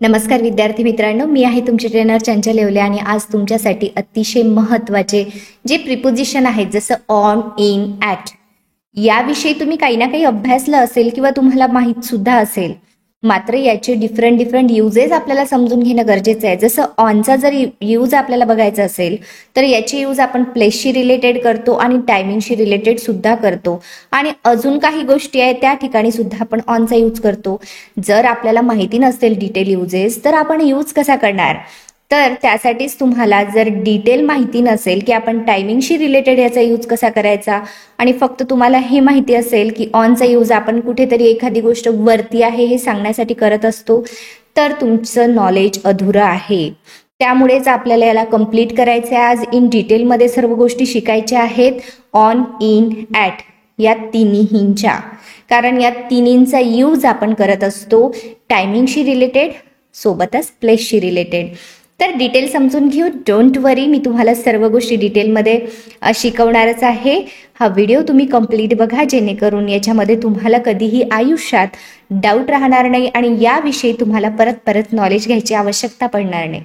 नमस्कार विद्यार्थी मित्रांनो, मी आहे तुमचे ट्रेनर चंचल येवले आणि आज तुमच्यासाठी अतिशय महत्त्वाचे जे प्रिपोजिशन आहेत जसं ऑन, इन, ॲट याविषयी तुम्ही काही ना काही अभ्यासलं असेल किंवा तुम्हाला माहीत सुद्धा असेल. मात्र याचे डिफरंट युजेस आपल्याला समजून घेणं गरजेचं आहे. जसं ऑनचा जर यूज आपल्याला बघायचा असेल तर याचे यूज आपण प्लेसशी रिलेटेड करतो आणि टायमिंगशी रिलेटेड सुद्धा करतो आणि अजून काही गोष्टी आहेत त्या ठिकाणी सुद्धा आपण ऑनचा यूज करतो. जर आपल्याला माहिती नसेल डिटेल युजेस तर आपण यूज कसा करणार? तर त्यासाठीच तुम्हाला जर डिटेल माहिती नसेल की आपण टायमिंगशी रिलेटेड याचा यूज कसा करायचा आणि फक्त तुम्हाला हे माहिती असेल की ऑनचा यूज आपण कुठेतरी एखादी गोष्ट वरती आहे हे सांगण्यासाठी करत असतो, तर तुमचं नॉलेज अधुरं आहे. त्यामुळेच आपल्याला याला कंप्लीट करायचं आहे. आज इन डिटेलमध्ये सर्व गोष्टी शिकायच्या आहेत ऑन, इन, ॲट या तिन्हींच्या, कारण या तिन्हींचा यूज आपण करत असतो टायमिंगशी रिलेटेड सोबतच प्लेसशी रिलेटेड. तर डिटेल समजून घेऊ. डोंट वरी, मी तुम्हाला सर्व गोष्टी डिटेलमध्ये शिकवणारच आहे. हा व्हिडिओ तुम्ही कंप्लीट बघा जेणेकरून याच्यामध्ये तुम्हाला कधीही आयुष्यात डाऊट राहणार नाही आणि याविषयी तुम्हाला परत परत नॉलेज घ्यायची आवश्यकता पडणार नाही.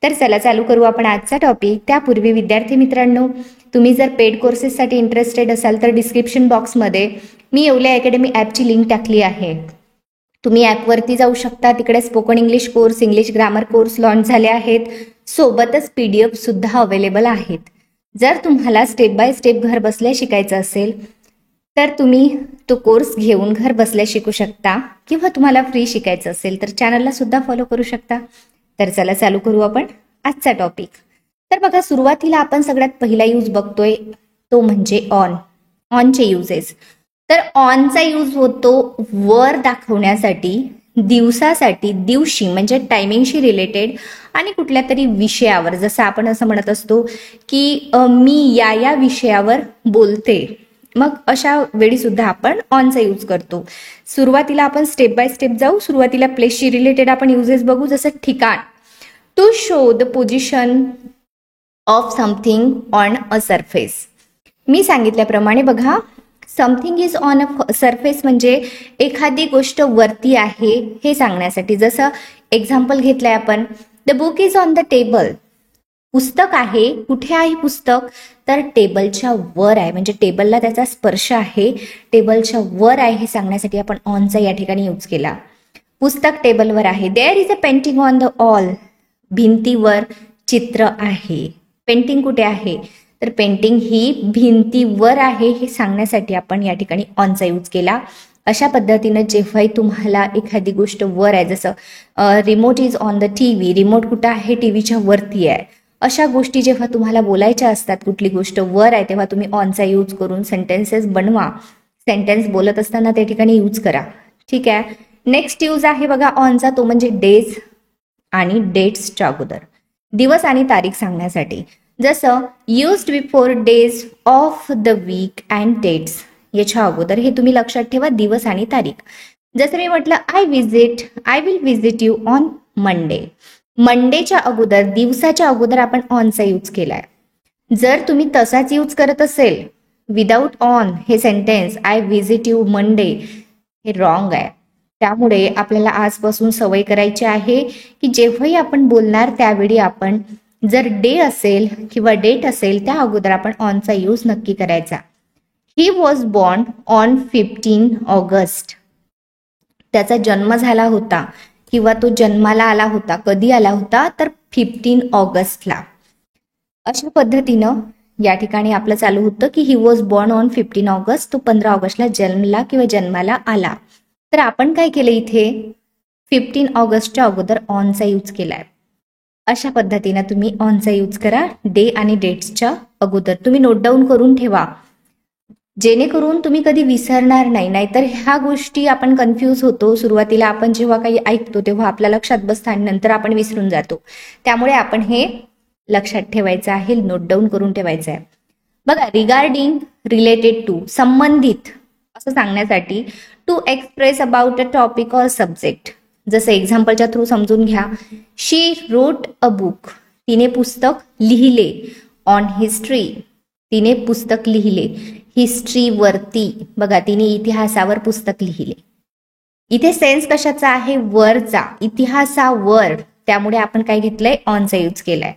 तर चला चालू करू आपण आजचा टॉपिक. त्यापूर्वी विद्यार्थी मित्रांनो, तुम्ही जर पेड कोर्सेससाठी इंटरेस्टेड असाल तर डिस्क्रिप्शन बॉक्समध्ये मी येवले अकॅडमी ॲपची लिंक टाकली आहे. तुम्ही ॲपवरती जाऊ शकता. तिकडे spoken English course, English grammar course launch झाले आहेत. सोबतच PDF सुद्धा अवेलेबल आहेत. जर तुम्हाला स्टेप बाय स्टेप घर बसल्या शिकायचं असेल तर तुम्ही तो कोर्स घेऊन घर बसल्या शिकू शकता किंवा तुम्हाला फ्री शिकायचं असेल तर चॅनलला सुद्धा फॉलो करू शकता. तर चला चालू करू आपण आजचा टॉपिक. तर बघा, सुरुवातीला आपण सगळ्यात पहिला यूज बघतोय तो म्हणजे ऑन. ऑनचे युजेस. तर ऑनचा यूज होतो वर दाखवण्यासाठी, दिवसासाठी, दिवशी म्हणजे टायमिंगशी रिलेटेड आणि कुठल्या तरी विषयावर. जसं आपण असं म्हणत असतो की मी या विषयावर बोलते, मग अशा वेळी सुद्धा आपण ऑनचा यूज करतो. सुरुवातीला आपण स्टेप बाय स्टेप जाऊ. सुरुवातीला प्लेसशी रिलेटेड आपण युजेस बघू. जसं ठिकाण, to show the position of something on a surface. मी सांगितल्याप्रमाणे बघा, something is on a surface म्हणजे एखादी गोष्ट वरती आहे हे सांगण्यासाठी. जसं एक्झाम्पल घेतलंय आपण, the book is on the table. पुस्तक आहे. कुठे आहे पुस्तक? तर टेबलच्या वर आहे, म्हणजे टेबलला त्याचा स्पर्श आहे, टेबलच्या वर आहे हे सांगण्यासाठी आपण ऑनचा या ठिकाणी यूज केला. पुस्तक टेबलवर आहे. There is a painting on the wall. भिंतीवर चित्र आहे. पेंटिंग कुठे आहे? तर पेंटिंग ही भिंतीवर आहे हे सांगण्यासाठी आपण या ठिकाणी ऑनचा यूज केला. अशा पद्धतीनं जेव्हाही तुम्हाला एखादी गोष्ट वर आहे, जसं remote is on the TV. Remote कुठं आहे? टीव्हीच्या वरती आहे. अशा गोष्टी जेव्हा तुम्हाला बोलायच्या असतात, कुठली गोष्ट वर आहे, तेव्हा तुम्ही ऑनचा यूज करून सेंटेन्सेस बनवा. सेंटेन्स बोलत असताना त्या ठिकाणी यूज करा. ठीक आहे. नेक्स्ट यूज आहे बघा ऑनचा, तो म्हणजे डेज आणि डेट्सच्या अगोदर, दिवस आणि तारीख सांगण्यासाठी. जसं used before days of the week and dates, याच्या अगोदर हे तुम्ही लक्षात ठेवा, दिवस आणि तारीख. जसं मी म्हटलं, I will visit you on Monday. मंडेच्या अगोदर, दिवसाच्या अगोदर आपण ऑनचा यूज केलाय. जर तुम्ही तसाच यूज करत असेल विदाऊट ऑन हे sentence, I visit you Monday, हे रॉंग आहे. त्यामुळे आपल्याला आजपासून सवय करायची आहे की जेव्हाही आपण बोलणार त्यावेळी आपण जर डे असेल किंवा डेट असेल त्या अगोदर आपण ऑनचा यूज नक्की करायचा. He was born on 15 August. त्याचा जन्म झाला होता किंवा तो जन्माला आला होता. कधी आला होता? तर 15 ऑगस्टला. अशा पद्धतीनं या ठिकाणी आपलं चालू होतं की he was born on 15 August. तो 15 ऑगस्टला जन्मला किंवा जन्माला आला. तर आपण काय केलं इथे? 15 ऑगस्टच्या अगोदर ऑनचा यूज केलाय. अशा पद्धतीनं तुम्ही ऑनचा यूज करा डे आणि डेट्सच्या अगोदर. तुम्ही नोट डाऊन करून ठेवा जेणेकरून तुम्ही कधी विसरणार नाही. नाहीतर ह्या गोष्टी आपण कन्फ्यूज होतो. सुरुवातीला आपण जेव्हा काही ऐकतो तेव्हा आपल्या लक्षात बसतं आणि नंतर आपण विसरून जातो. त्यामुळे आपण हे लक्षात ठेवायचं आहे, नोट डाऊन करून ठेवायचं आहे. बघा, रिगार्डिंग, रिलेटेड टू, संबंधित असं सांगण्यासाठी. To express about a topic or subject. जसं एक्झाम्पलच्या थ्रू समजून घ्या. She wrote a book. तिने पुस्तक लिहिले. On history. तिने पुस्तक लिहिले हिस्ट्रीवरती. बघा, तिने इतिहासावर पुस्तक लिहिले. इथे सेन्स कशाचा आहे, वरचा, इतिहासावर, त्यामुळे आपण काय घेतलंय, ऑनचा यूज केलाय.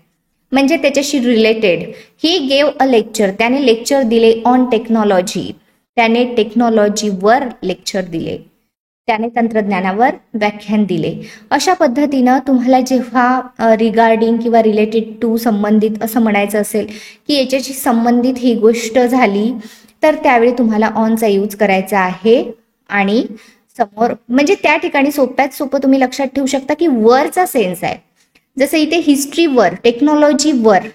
म्हणजे त्याच्याशी related. He gave a lecture, त्याने लेक्चर दिले ऑन टेक्नॉलॉजी, त्याने टेक्नॉलॉजीवर लेक्चर दिले, त्याने तंत्रज्ञानावर व्याख्यान दिले. अशा पद्धतीनं तुम्हाला जेव्हा रिगार्डिंग किंवा रिलेटेड टू संबंधित असं म्हणायचं असेल की याच्याशी संबंधित ही गोष्ट झाली, तर त्यावेळी तुम्हाला ऑनचा यूज करायचा आहे. आणि समोर म्हणजे त्या ठिकाणी सोप्यात सोपं तुम्ही लक्षात ठेवू शकता की वरचा सेन्स आहे. जसं इथे हिस्ट्रीवर, टेक्नॉलॉजीवर.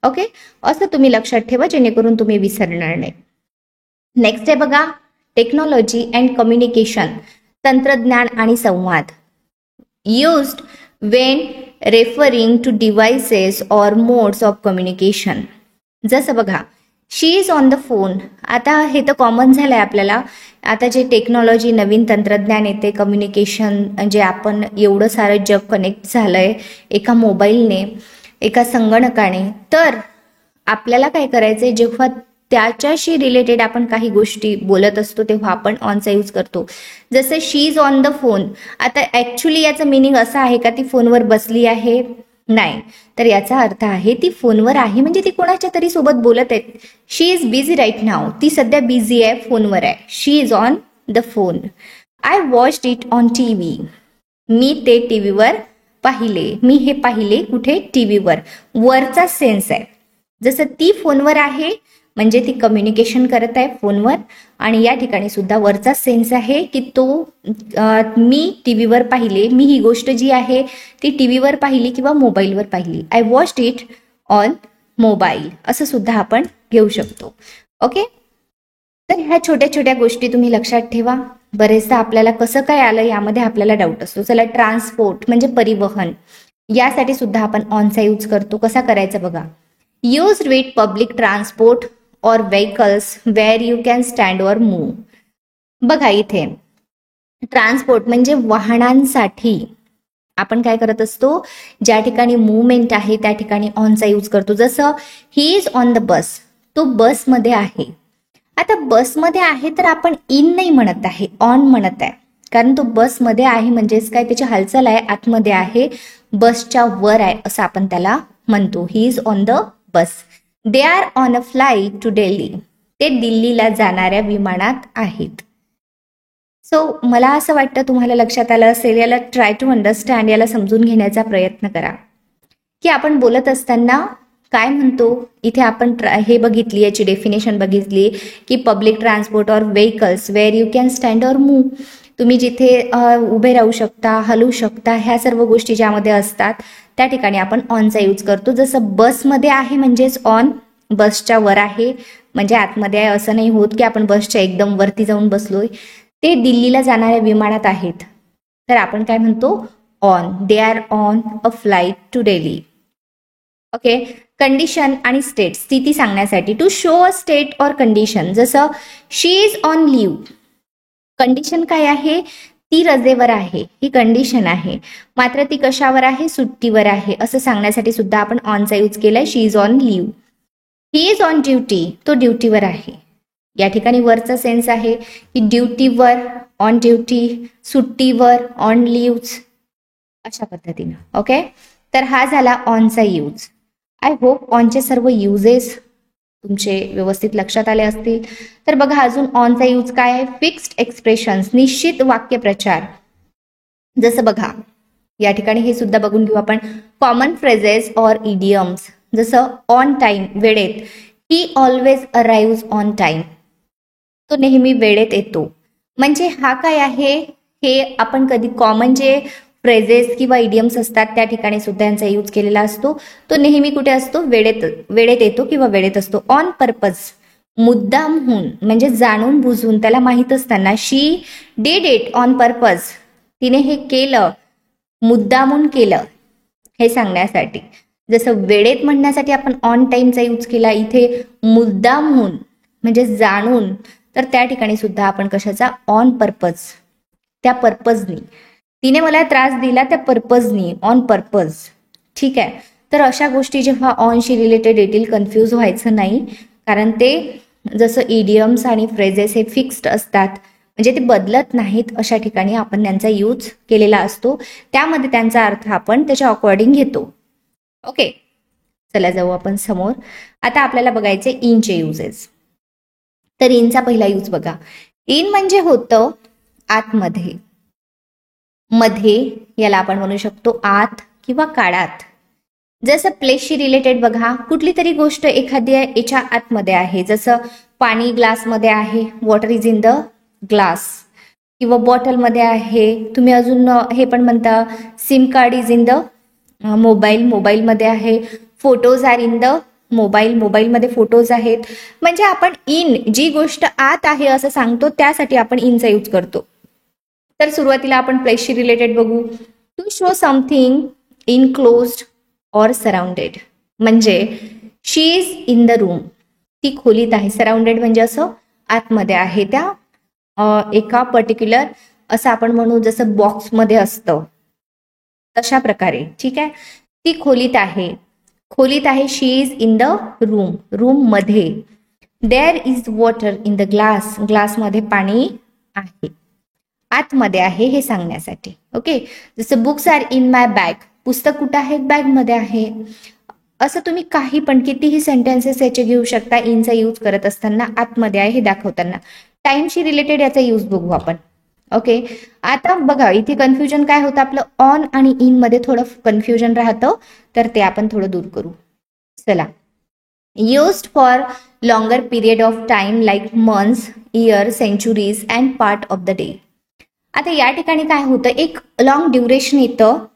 ओके, असं तुम्ही लक्षात ठेवा जेणेकरून तुम्ही विसरणार नाही. नेक्स्ट आहे बघा, टेक्नॉलॉजी अँड कम्युनिकेशन, तंत्रज्ञान आणि संवाद. Used when referring to devices or modes of communication. जसं बघा, she is on the phone. आता हे तर कॉमन झालंय आपल्याला. आता जे टेक्नॉलॉजी, नवीन तंत्रज्ञान येते, कम्युनिकेशन, जे आपण एवढं सारं जग कनेक्ट झालंय एका मोबाईलने, एका संगणकाने, तर आपल्याला काय करायचंय, जेव्हा त्याच्याशी रिलेटेड आपण काही गोष्टी बोलत असतो तेव्हा आपण ऑनचा यूज करतो. जसं she is on the phone. आता ऍक्च्युली याचं मिनिंग असं आहे का ती फोनवर बसली आहे, नाही, तर याचा अर्थ आहे ती फोनवर आहे म्हणजे ती कोणाच्या तरी सोबत बोलत आहे. She is busy right now, ती सध्या बिझी आहे, फोनवर आहे. She is on the phone. I watched it on TV. मी ते टीव्हीवर पाहिले. मी हे पाहिले कुठे, टीव्हीवर. वरचा सेन्स आहे. जसं ती फोनवर आहे म्हणजे ती कम्युनिकेशन करत आहे फोनवर, आणि या ठिकाणी सुद्धा वरचा सेन्स आहे की तो मी टीव्हीवर पाहिले, मी ही गोष्ट जी आहे ती टीव्हीवर पाहिली किंवा मोबाईलवर पाहिली. I watched it on mobile, असं सुद्धा आपण घेऊ शकतो. ओके, तर ह्या छोट्या छोट्या गोष्टी तुम्ही लक्षात ठेवा. बरेचदा आपल्याला कसं काय आलं यामध्ये आपल्याला डाऊट असतो. चला, ट्रान्सपोर्ट म्हणजे परिवहन, यासाठी सुद्धा आपण ऑनचा यूज करतो. कसा करायचा बघा. Used with public transport or vehicles where you can stand or move. बघा, इथे ट्रान्सपोर्ट म्हणजे वाहनांसाठी आपण काय करत असतो, ज्या ठिकाणी मूवमेंट आहे त्या ठिकाणी ऑनचा यूज करतो. जसं ही इज ऑन द बस, तो बसमध्ये आहे. आता बसमध्ये आहे तर आपण इन नाही म्हणत आहे, ऑन म्हणत आहे, कारण तो बसमध्ये आहे म्हणजेच काय, त्याची हालचाल आहे, आतमध्ये आहे, बसच्या वर आहे, असं आपण त्याला म्हणतो. He is on the bus. They are on a flight to Delhi. ते दिल्लीला जाणाऱ्या विमानात आहेत. सो मला असं वाटतं तुम्हाला लक्षात आलं असेल. याला ट्राय टू अंडरस्टँड, याला समजून घेण्याचा प्रयत्न करा की आपण बोलत असताना काय म्हणतो. इथे आपण हे बघितली, याची डेफिनेशन बघितली की public transport or vehicles where you can stand or move. तुम्ही जिथे उभे राहू शकता, हलू शकता, ह्या सर्व गोष्टी ज्यामध्ये असतात त्या ठिकाणी आपण ऑनचा यूज करतो. जसं बसमध्ये आहे म्हणजेच ऑन, बसच्या वर आहे म्हणजे आतमध्ये आहे, असं नाही होत की आपण बसच्या एकदम वरती जाऊन बसलोय. ते दिल्लीला जाणाऱ्या विमानात आहेत तर आपण काय म्हणतो, on. They are on a flight to Delhi. Okay, condition आणि स्टेट, स्थिती सांगण्यासाठी. To show a state or condition. जसं she is on leave, condition काय आहे, ती रजेवर आहे, ही कंडिशन आहे, मात्र ती कशावर आहे, सुट्टीवर आहे, असं सांगण्यासाठी सुद्धा आपण ऑनचा यूज केलाय. She is on leave. He is on duty, तो ड्युटीवर आहे. या ठिकाणी वरचा सेन्स आहे की ड्युटीवर, ऑन ड्युटी, सुट्टीवर, ऑन लिव्ह, अशा पद्धतीनं. ओके, तर हा झाला ऑनचा यूज. आय होप ऑनचे सर्व युजेस तुमचे व्यवस्थित लक्षात आले असतील. तर बघा, अजून ऑनचा यूज काय आहे, फिक्स्ड एक्सप्रेशन्स, निश्चित वाक्यप्रचार. जसं बघा, या ठिकाणी हे सुद्धा बघून घेऊ आपण. Common phrases or idioms. जसं ऑन टाइम, वेळेत. ही ऑलवेज अराइव्हज ऑन टाइम, तो नेहमी वेळेत येतो. म्हणजे हा काय आहे, हे आपण कधी कॉमन जे फ्रेजेस किंवा इडियम्स असतात त्या ठिकाणी सुद्धा यांचा यूज केलेला असतो. तो नेहमी कुठे असतो, वेळेत येतो किंवा वेळेत असतो. ऑन पर्पज, मुद्दामहून म्हणजे जाणून बुजून, त्याला माहित असताना. शी डिड इट ऑन पर्पज, तिने हे केलं, मुद्दामून केलं, हे सांगण्यासाठी. जसं वेळेत म्हणण्यासाठी आपण ऑन टाइमचा यूज केला, इथे मुद्दामहून म्हणजे जाणून, तर त्या ठिकाणी सुद्धा आपण कशाचा, ऑन पर्पज, त्या पर्पजनी. तिने मला त्रास दिला त्या पर्पजनी, ऑन पर्पज. ठीक आहे, तर अशा गोष्टी जेव्हा ऑनशी रिलेटेड येतील कन्फ्यूज व्हायचं नाही, कारण ते जसं इडियम्स आणि फ्रेजेस हे फिक्स्ड असतात, म्हणजे ते बदलत नाहीत अशा ठिकाणी आपण त्यांचा यूज केलेला असतो, त्यामध्ये त्यांचा अर्थ आपण त्याच्या अकॉर्डिंग घेतो. ओके, चला जाऊ आपण समोर. आता आपल्याला बघायचे इनचे युजेस. तर इनचा पहिला यूज बघा. इन म्हणजे होतं आतमध्ये, मध्ये याला आपण म्हणू शकतो आत किंवा काळात. जसं प्लेसशी रिलेटेड बघा, कुठली तरी गोष्ट एखाद्या याच्या आतमध्ये आहे, जसं पाणी ग्लासमध्ये आहे, water is in the glass, किंवा बॉटलमध्ये आहे. तुम्ही अजून हे पण म्हणता SIM card is in the mobile, मोबाईलमध्ये आहे. Photos are in the mobile, मोबाईलमध्ये फोटोज आहेत. म्हणजे आपण इन जी गोष्ट आत आहे असं सांगतो, त्यासाठी आपण इनचा यूज करतो. तर सुरुवातीला आपण प्लेसशी रिलेटेड बघू. To show something enclosed or surrounded, म्हणजे she is in the room, ती खोलीत आहे. सराउंडेड म्हणजे असं आतमध्ये आहे, त्या एका पर्टिक्युलर असं आपण म्हणू जसं बॉक्समध्ये असतं तशा प्रकारे. ठीक आहे, ती खोलीत आहे, खोलीत आहे. She is in the room, room मध्ये. There is water in the glass, ग्लासमध्ये पाणी आहे, आतमध्ये आहे हे सांगण्यासाठी. ओके, जसं books are in my bag, पुस्तक कुठं आहे, बॅगमध्ये आहे. असं तुम्ही काही पण कितीही सेंटेन्सेस याचे घेऊ शकता इनचा यूज करत असताना, आतमध्ये आहे हे दाखवताना. टाइमशी रिलेटेड याचा यूज बघू आपण. ओके, आता बघा इथे कन्फ्युजन काय होतं आपलं, ऑन आणि इन मध्ये थोडं कन्फ्युजन राहतं, तर ते आपण थोडं दूर करू. चला, used for longer period of time like months, year, centuries and part of the day. आता या ठिकाणी काय होतं, एक लॉंग ड्युरेशन येतं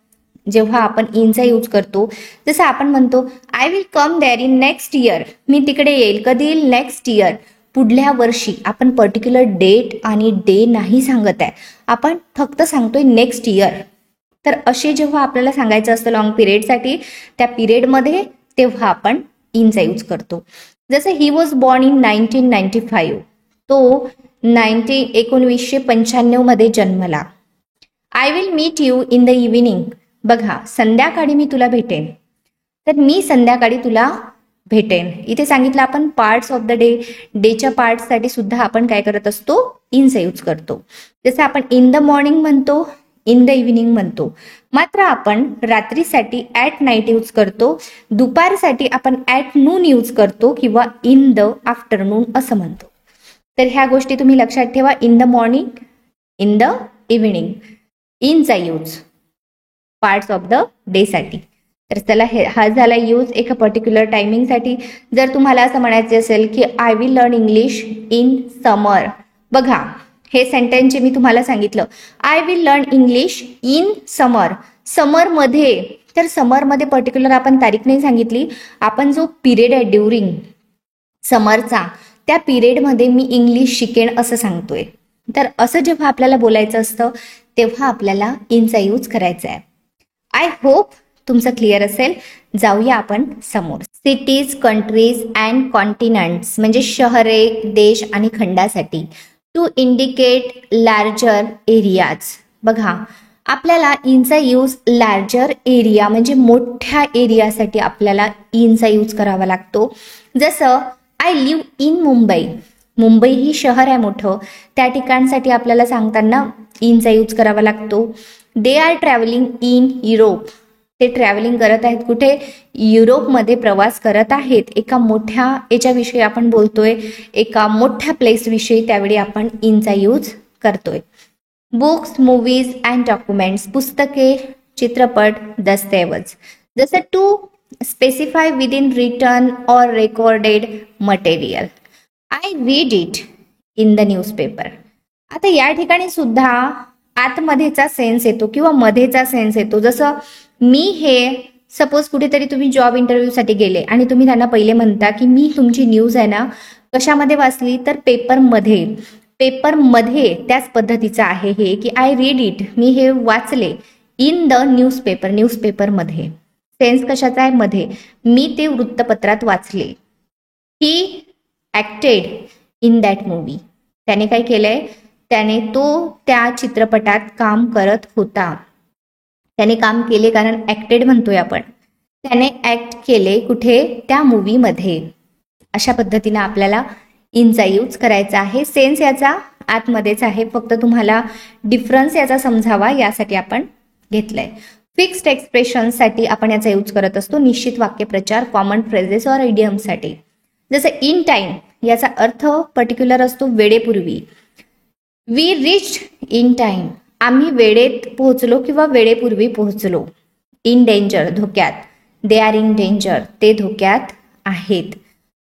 जेव्हा आपण इनचा यूज करतो. जसं आपण म्हणतो I will come there in next year, मी तिकडे येईल. कधी येईल, नेक्स्ट इयर, पुढल्या वर्षी. आपण पर्टिक्युलर डेट आणि डे नाही सांगत आहे, आपण फक्त सांगतोय नेक्स्ट इयर. तर असे जेव्हा आपल्याला सांगायचं असतं लॉंग पिरियडसाठी, त्या पिरियडमध्ये तेव्हा आपण इनचा यूज करतो. जसं ही वॉज बॉर्न इन 1995, तो 1995 मध्ये जन्मला. I will meet you in the evening, बघा संध्याकाळी मी तुला भेटेन, तर मी संध्याकाळी तुला भेटेन. इथे सांगितलं आपण पार्ट्स ऑफ द डे, डेच्या पार्ट्ससाठी सुद्धा आपण काय करत असतो, इनचा यूज करतो. जसं आपण इन द मॉर्निंग म्हणतो, इन द इव्हिनिंग म्हणतो. मात्र आपण रात्रीसाठी ॲट नाईट यूज करतो, दुपारसाठी आपण ॲट नून यूज करतो, किंवा इन द आफ्टरनून असं म्हणतो. तर ह्या गोष्टी तुम्ही लक्षात ठेवा, in the morning, in the evening. इनचा use parts of the day साठी. तर चला, हा झाला यूज एका पर्टिक्युलर टायमिंगसाठी. जर तुम्हाला असं म्हणायचे असेल की I will learn English in summer, बघा हे सेंटेन्स जे मी तुम्हाला सांगितलं, I will learn English in summer, समरमध्ये. तर समरमध्ये पर्टिक्युलर आपण तारीख नाही सांगितली, आपण जो पिरियड आहे ड्युरिंग समरचा, त्या पिरियडमध्ये मी इंग्लिश शिकेन असं सांगतोय. तर असं जेव्हा आपल्याला बोलायचं असतं तेव्हा आपल्याला इनचा यूज करायचा आहे. आय होप तुमचं क्लिअर असेल. जाऊया आपण समोर. सिटीज, कंट्रीज अँड कॉन्टिनेंट्स, म्हणजे शहरे, देश आणि खंडासाठी. टू इंडिकेट लार्जर एरियाज, बघा आपल्याला इनचा यूज लार्जर एरिया म्हणजे मोठ्या एरियासाठी आपल्याला इनचा यूज करावा लागतो. जसं I live in Mumbai, Mumbai ही शहर आहे मोठं, त्या ठिकाणसाठी आपल्याला सांगताना इनचा यूज करावा लागतो. They are travelling in Europe, ते ट्रॅव्हलिंग करत आहेत कुठे, युरोपमध्ये प्रवास करत आहेत. एका मोठ्या याच्याविषयी आपण बोलतोय, एका मोठ्या प्लेसविषयी, त्यावेळी आपण इनचा यूज करतोय. बुक्स, मूवीज अँड डॉक्युमेंट्स, पुस्तके, चित्रपट, दस्तऐवज. जसं to specify within written or recorded material, I read it in the newspaper. आता या ठिकाणी सुद्धा आतमध्येचा सेन्स येतो किंवा मध्येचा सेन्स येतो. जसं मी हे, सपोज कुठेतरी तुम्ही जॉब इंटरव्ह्यूसाठी गेले आणि तुम्ही त्यांना पहिले म्हणता की मी तुमची न्यूज आहे ना कशामध्ये वाचली, तर पेपरमध्ये. पेपरमध्ये त्याच पद्धतीचं आहे हे की आय रीड इट, मी हे वाचले इन द न्यूजपेपर, न्यूजपेपरमध्ये. सेन्स कशाचा आहे, मध्ये. मी ते वृत्तपत्रात वाचले. ही ॲक्टेड इन दॅट मूवी, त्याने काय केलंय, त्याने तो त्या चित्रपटात काम करत होता. त्याने काम केले कारण ॲक्टेड म्हणतोय आपण, त्याने ॲक्ट केले कुठे, त्या मूवीमध्ये. अशा पद्धतीने आपल्याला इनचा यूज करायचा आहे. सेन्स याचा आतमध्येच आहे, फक्त तुम्हाला डिफरन्स याचा समजावा यासाठी आपण घेतलंय. फिक्स्ड एक्सप्रेशनसाठी आपण याचा यूज करत असतो निश्चित वाक्यप्रचार, कॉमन फ्रेजेस और इडियमसाठी. जसं इन टाइम याचा अर्थ पर्टिक्युलर असतो वेळेपूर्वी. वी रिच्ड इन टाइम, आम्ही वेळेत पोहोचलो किंवा वेळेपूर्वी पोहोचलो. इन डेंजर, धोक्यात. दे आर इन डेंजर, ते धोक्यात आहेत.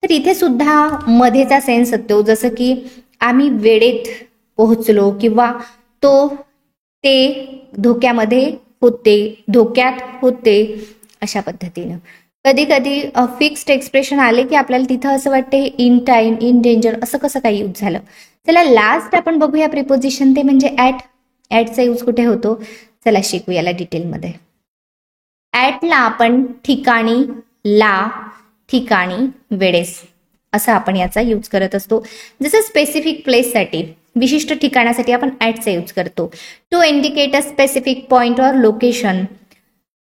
तर इथे सुद्धा मध्येचा सेन्स असतो, जसं की आम्ही वेळेत पोहोचलो किंवा ते धोक्यामध्ये होते, धोक्यात होते, अशा पद्धतीनं. कधी कधी फिक्स्ड एक्सप्रेशन आले की आपल्याला तिथं असं वाटते इन टाइम, इन डेंजर असं कसं काही यूज झालं. चला लास्ट आपण बघूया प्रिपोजिशन, ते म्हणजे ॲट. ॲटचा यूज कुठे होतो चला शिकू याला डिटेलमध्ये. ॲटला आपण ठिकाणी, ला ठिकाणी, वेळेस असं आपण याचा यूज करत असतो. जसं स्पेसिफिक प्लेससाठी, विशिष्ट ठिकाणासाठी आपण ॲटचा यूज करतो. To indicate a specific point or location,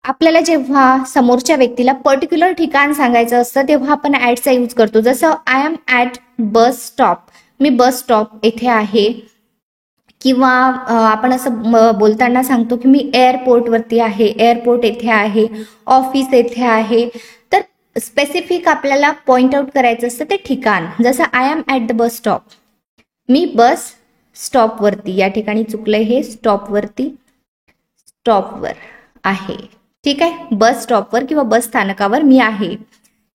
आपल्याला जेव्हा समोरच्या व्यक्तीला पर्टिक्युलर ठिकाण सांगायचं असतं तेव्हा आपण ॲटचा यूज करतो. जसं I am at bus stop, मी बस स्टॉप येथे आहे. किंवा आपण असं बोलताना सांगतो की मी एअरपोर्टवरती आहे, एअरपोर्ट येथे आहे, ऑफिस येथे आहे. तर स्पेसिफिक आपल्याला पॉइंट आउट करायचं असतं ते ठिकाण. जसं I am at the bus stop, मी बस स्टॉपवरती, या ठिकाणी चुकलंय हे, स्टॉपवरती, स्टॉपवर आहे. ठीक आहे, बस स्टॉपवर किंवा बस स्थानकावर मी आहे.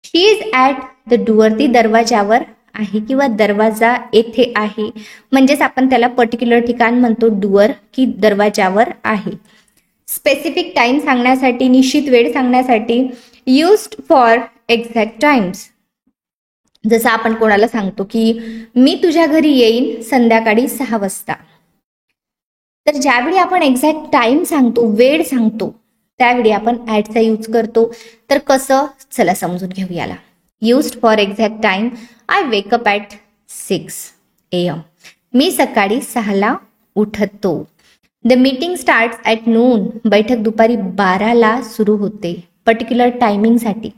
She is at the door, ती दरवाजावर आहे किंवा दरवाजा येथे आहे. म्हणजेच आपण त्याला पर्टिक्युलर ठिकाण म्हणतो, डुअर की दरवाजावर आहे. स्पेसिफिक टाइम सांगण्यासाठी, निश्चित वेळ सांगण्यासाठी युज्ड फॉर एक्झॅक्ट टाइम्स. जसं आपण कोणाला सांगतो की मी तुझ्या घरी येईन संध्याकाळी 6 वाजता. तर ज्यावेळी आपण एक्झॅक्ट टाइम सांगतो, वेळ सांगतो, त्यावेळी आपण ॲटचा यूज करतो. तर कसं चला समजून घेऊ याला. Used for exact time, I wake up at 6 AM, मी सकाळी 6ला उठतो. द मीटिंग स्टार्ट्स ॲट नून, बैठक दुपारी 12ला सुरू होते. पर्टिक्युलर टायमिंगसाठी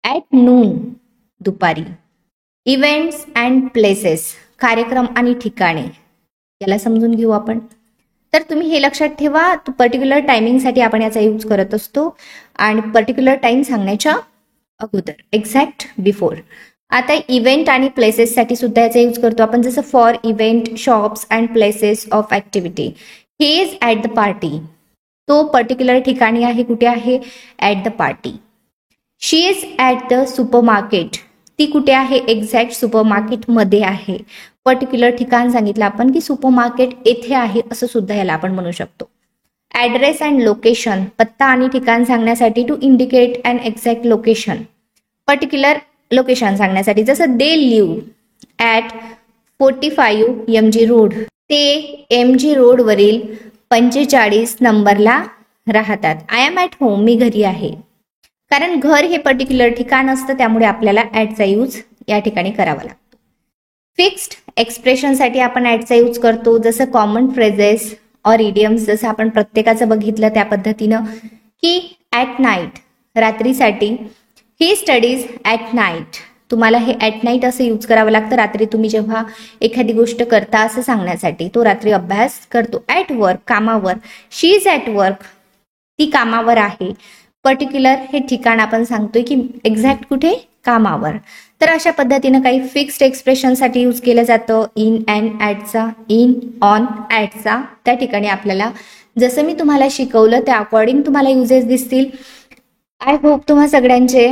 ॲट नून, दुपारी. इव्हेंट्स अँड प्लेसेस, कार्यक्रम आणि ठिकाणे, याला समजून घेऊ आपण. तर तुम्ही हे लक्षात ठेवा, पर्टिक्युलर टायमिंगसाठी आपण याचा यूज करत असतो आणि पर्टिक्युलर टाइम सांगण्याच्या अगोदर, एक्झॅक्ट बिफोर. आता इव्हेंट आणि प्लेसेससाठी सुद्धा याचा यूज करतो आपण. जसं for event, shops and places of activity. He is at the party, तो पर्टिक्युलर ठिकाणी आहे, कुठे आहे, at the party. She is at the supermarket, ती कुठे आहे, एक्झॅक्ट सुपरमार्केटमध्ये आहे. पर्टिक्युलर ठिकाण सांगितलं आपण की सुपरमार्केट येथे आहे, असं सुद्धा याला आपण म्हणू शकतो. ॲड्रेस अँड लोकेशन, पत्ता आणि ठिकाण सांगण्यासाठी to indicate and exact location, particular location सांगण्यासाठी. जसं they live at 45 MG road, ते MG रोडवरील 45 नंबरला राहतात. आय एम ॲट होम, मी घरी आहे. कारण घर हे पर्टिक्युलर ठिकाण असतं, त्यामुळे आपल्याला ॲटचा यूज या ठिकाणी करावा लागतो. फिक्स्ड एक्सप्रेशनसाठी आपण ॲटचा यूज करतो. जसं कॉमन फ्रेजेस और इडियम्स, जसं आपण प्रत्येकाचं बघितलं त्या पद्धतीनं की ॲट नाईट, रात्रीसाठी. ही स्टडीज ॲट नाईट, तुम्हाला हे ॲट नाईट असं यूज करावं लागतं. रात्री तुम्ही जेव्हा एखादी गोष्ट करता असं सांगण्यासाठी, तो रात्री अभ्यास करतो. ॲट वर्क, कामावर. शी इज ॲट वर्क, ती कामावर आहे. पर्टिक्युलर हे ठिकाण आपण सांगतोय की एक्झॅक्ट कुठे, कामावर. तर अशा पद्धतीनं काही फिक्स्ड एक्सप्रेशनसाठी यूज केलं जातं. इन अँड ॲटचा, इन, ऑन, ॲटचा. त्या ठिकाणी आपल्याला जसं मी तुम्हाला शिकवलं त्या अकॉर्डिंग तुम्हाला युजेस दिसतील. आय होप तुम्हा सगळ्यांचे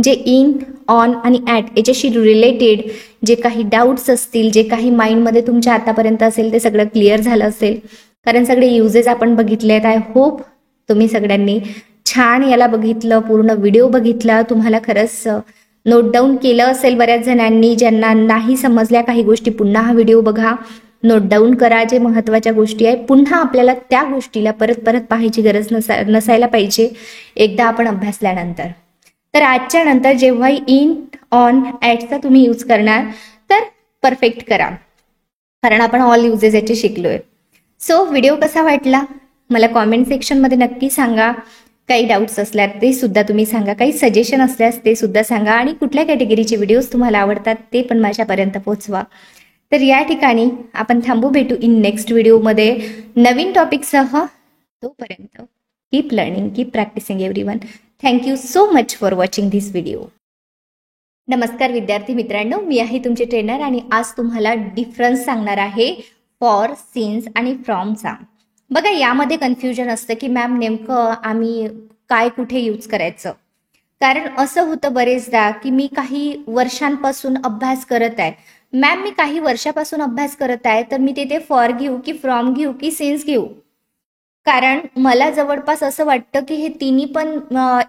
जे इन, ऑन आणि ॲट याच्याशी रिलेटेड जे काही डाऊट्स असतील, जे काही माइंडमध्ये तुमच्या आतापर्यंत असेल, ते सगळं क्लिअर झालं असेल. कारण सगळे युजेस आपण बघितले आहेत. आय होप तुम्ही सगळ्यांनी छान याला बघितलं, पूर्ण व्हिडिओ बघितला, तुम्हाला खरंच नोट डाऊन केलं असेल. बऱ्याच जणांनी ज्यांना नाही समजल्या काही गोष्टी, पुन्हा हा व्हिडिओ बघा, नोट डाऊन करा जे महत्त्वाच्या गोष्टी आहे. पुन्हा आपल्याला त्या गोष्टीला परत परत पाहायची गरज नसायला पाहिजे एकदा आपण अभ्यासल्यानंतर. तर आजच्या नंतर जेव्हा इन, ऑन, ॲटचा तुम्ही यूज करणार तर परफेक्ट करा, कारण आपण ऑल युजेस याचे शिकलोय. सो व्हिडिओ कसा वाटला मला कॉमेंट सेक्शनमध्ये नक्की सांगा. काही डाऊट्स असल्यास ते सुद्धा तुम्ही सांगा, काही सजेशन असल्यास ते सुद्धा सांगा, आणि कुठल्या कॅटेगरीचे व्हिडिओज तुम्हाला आवडतात ते पण माझ्यापर्यंत पोहोचवा. तर या ठिकाणी आपण थांबू, भेटू इन नेक्स्ट व्हिडिओमध्ये नवीन टॉपिकसह. तोपर्यंत keep learning, keep practising everyone. Thank you so much for watching this video. नमस्कार विद्यार्थी मित्रांनो, मी आहे तुमचे ट्रेनर आणि आज तुम्हाला डिफरन्स सांगणार आहे फॉर, सिन्स आणि फ्रॉमचा. बघा, यामध्ये कन्फ्युजन असतं की मॅम नेमकं आम्ही काय कुठे यूज करायचं. कारण असं होतं बरेचदा की मी काही वर्षांपासून अभ्यास करत आहे. मॅम मी काही वर्षापासून अभ्यास करत आहे, तर मी तिथे फॉर घेऊ की फ्रॉम घेऊ की सिन्स घेऊ. कारण मला जवळपास असं वाटतं की हे तिन्ही पण